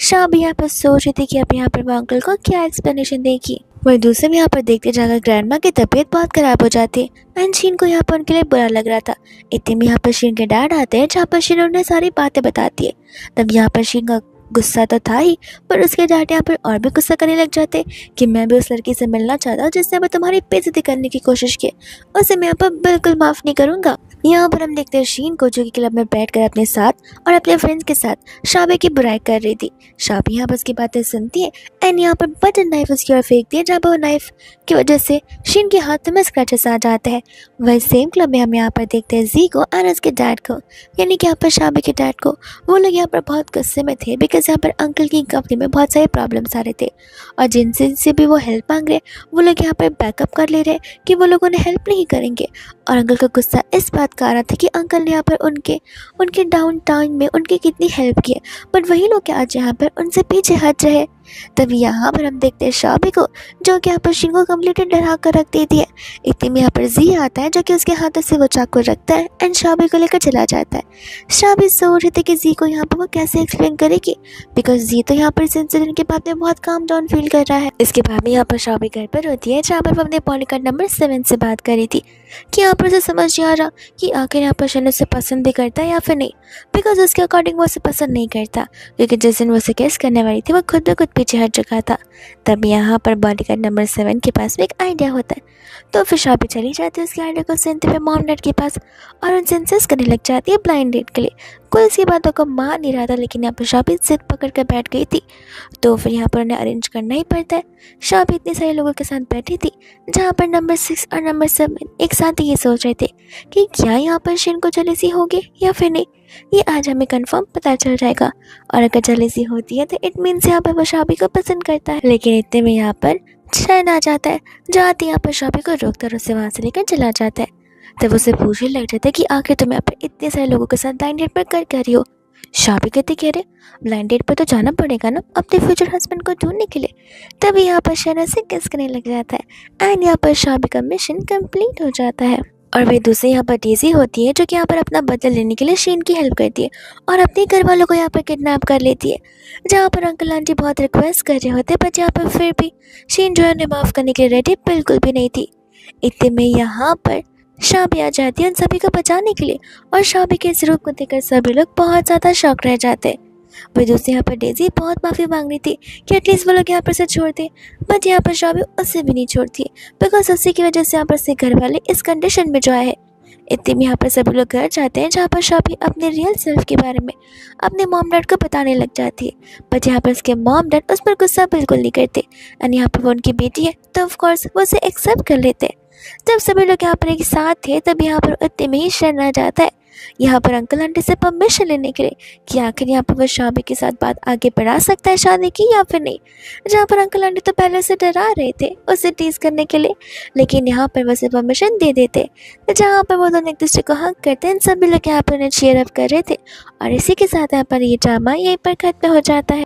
शाओबी यहाँ पर सोच रही थी कि अब यहाँ पर वो अंकल को क्या एक्सप्लेनेशन देगी। वही दूसरे में यहाँ पर देखते जाकर ग्रैंड माँ की तबीयत बहुत खराब हो जाती है एंड शीन को यहाँ पर उनके लिए बुरा लग रहा था। इतने में यहाँ पर शीन के डैड आते हैं, जहाँ पर शीन उन्हें सारी बातें बताती है। तब यहाँ पर शीन का गुस्सा तो था ही, पर उसके डैड यहाँ पर और भी गुस्सा करने लग जाते कि मैं भी उस लड़की से मिलना चाहता हूँ जिसने मैं तुम्हारी बेइज्जती करने की कोशिश की, उसे मैं यहाँ पर बिल्कुल माफ़ नहीं करूँगा। यहाँ पर हम देखते हैं शीन को जो कि क्लब में बैठकर अपने साथ और अपने फ्रेंड्स के साथ शाबे की बुराई कर रही थी। शाबे यहाँ पर उसकी बातें सुनती है एंड यहाँ पर बटन नाइफ उसकी ओर फेंकती है, जहाँ पर वो नाइफ की वजह से शीन के हाथ में स्क्रैचेस आ जाते हैं। वही सेम क्लब में हम यहाँ पर देखते हैं जी को और उसके डैड को, यानी कि यहाँ पर शाबे के डैड को। वो लोग यहाँ पर बहुत गुस्से में थे बिकॉज यहाँ पर अंकल की कंपनी में बहुत सारे प्रॉब्लम्स आ रहे थे और जिनसे भी वो हेल्प मांग रहे वो लोग यहाँ पर बैकअप कर ले रहे कि वो लोग उन्हें हेल्प नहीं करेंगे। और अंकल का गुस्सा इस बात का आ रहा था कि अंकल ने यहाँ पर उनके डाउन टाउन में उनकी कितनी हेल्प की है, बट वही लोग आज यहाँ पर उनसे पीछे हट रहे। तभी यहाँ पर हम देखते हैं शाबे को जो कि यहाँ पर शीन को कम्प्लीटली डरा कर रख देती है। इतने में यहाँ पर जी आता है जो कि उसके हाथों से वो चाकू रखता है एंड शाबे को लेकर चला जाता है। शाबे सोच रही थी कि जी को यहाँ पर वो कैसे एक्सप्लेन करेगी बिकॉज जी तो यहाँ पर इस इंसिडेंट के बाद में बहुत काम डाउन फील कर रहा है। इसके बाद में यहाँ पर शाबे घर पर होती है जहाँ पर वो अपने पॉलीकार्ड नंबर 7 से बात कर रही थी कि यहाँ पर उसे समझ नहीं आ रहा कि आखिर यहाँ पर शन उसे पसंद भी करता है या फिर नहीं, बिकॉज उसके अकॉर्डिंग वो उसे पसंद नहीं करता क्योंकि जिस दिन वो उसे केस करने वाली थी वो खुद ब खुद पीछे हट चुका था। तब यहाँ पर बॉडीगार्ड नंबर 7 के पास में एक आइडिया होता है, तो फिर शाबी चली जाती है उसके आइडिया को सुनते हुए मॉम डैड के पास और उनसे इंसिस्ट करने लग जाती है ब्लाइंड डेट के लिए। कोई उसकी बातों को मान नहीं रहा था लेकिन यहाँ पर शाबी जिद पकड़ कर बैठ गई थी, तो फिर यहाँ पर उन्हें अरेंज करना ही पड़ता है। शाबी इतने सारे लोगों के साथ बैठी थी जहाँ पर नंबर 6 और नंबर 7 एक साथ ही ये सोच रहे थे कि क्या यहाँ पर शीन को जेलसी होगी या फिर नहीं, ये आज हमें कंफर्म पता चल जाएगा। और अगर जेलसी होती है तो इट मीन्स यहाँ पर वो शाबी को पसंद करता है। लेकिन इतने में यहाँ पर शहन आ जाता है, जाते यहाँ पर शाबी को रोककर उसे वहाँ से लेकर चला जाता है। तब उसे पूछने लग जाता है कि आखिर तुम यहाँ पर इतने सारे लोगों के साथ ब्लाइंड डेट पर कर रही हो। शाबी कहते कह रहे ब्लाइंड डेट पर तो जाना पड़ेगा ना अपने फ्यूचर हस्बैंड को ढूंढने के लिए। तभी यहाँ पर शहना से किस करने लग जाता है एंड यहाँ पर शाबी का मिशन कंप्लीट हो जाता है। और वही दूसरी यहाँ पर डेज़ी होती है जो कि यहाँ पर अपना बदला लेने के लिए शीन की हेल्प करती है और अपने घर वालों को यहाँ पर किडनैप कर लेती है, जहाँ पर अंकल आंटी बहुत रिक्वेस्ट कर रहे होते बट यहाँ पर फिर भी शीन जो है उन्हें माफ़ करने के लिए रेडी बिल्कुल भी नहीं थी। इतने में यहाँ पर शाबी आ जाती है उन सभी को बचाने के लिए और शाबी के इस रूप को देखकर सभी लोग बहुत ज़्यादा शॉक रह जाते हैं। वही दूसरी यहाँ पर डेज़ी बहुत माफ़ी मांग रही थी कि एटलीस्ट वो लोग यहाँ पर से छोड़ दे, बट यहाँ पर शाबी उससे भी नहीं छोड़ती बिकॉज उसी की वजह से यहाँ पर से घर वाले इस कंडीशन में जो आए हैं। इतने में यहाँ पर सभी लोग घर जाते हैं जहाँ पर शाबी अपने रियल सेल्फ के बारे में अपने मॉम डैड को बताने लग जाती है, बट यहाँ पर उसके मॉम डैड उस पर गुस्सा बिल्कुल नहीं करते एंड यहाँ पर वो उनकी बेटी है तो ऑफकोर्स वो उसे एक्सेप्ट कर लेते हैं। जब सभी लोग यहाँ पर एक साथ थे तब यहाँ पर इतने में ही शरण आ जाता है यहाँ पर अंकल आंटी से परमिशन लेने के लिए कि आखिर यहाँ पर वो शाबी के साथ बात आगे बढ़ा सकता है शादी की या फिर नहीं, जहाँ पर अंकल आंटी तो पहले से डरा रहे थे उसे टीज करने के लिए, लेकिन यहाँ पर वैसे परमिशन दे देते जहाँ पर वो दोनों एक दूसरे को हक करते हैं। सभी लोग यहाँ पर उन्हें चीयर अप कर रहे थे और इसी के साथ यहाँ पर ये ड्रामा यहीं पर खत्म हो जाता है।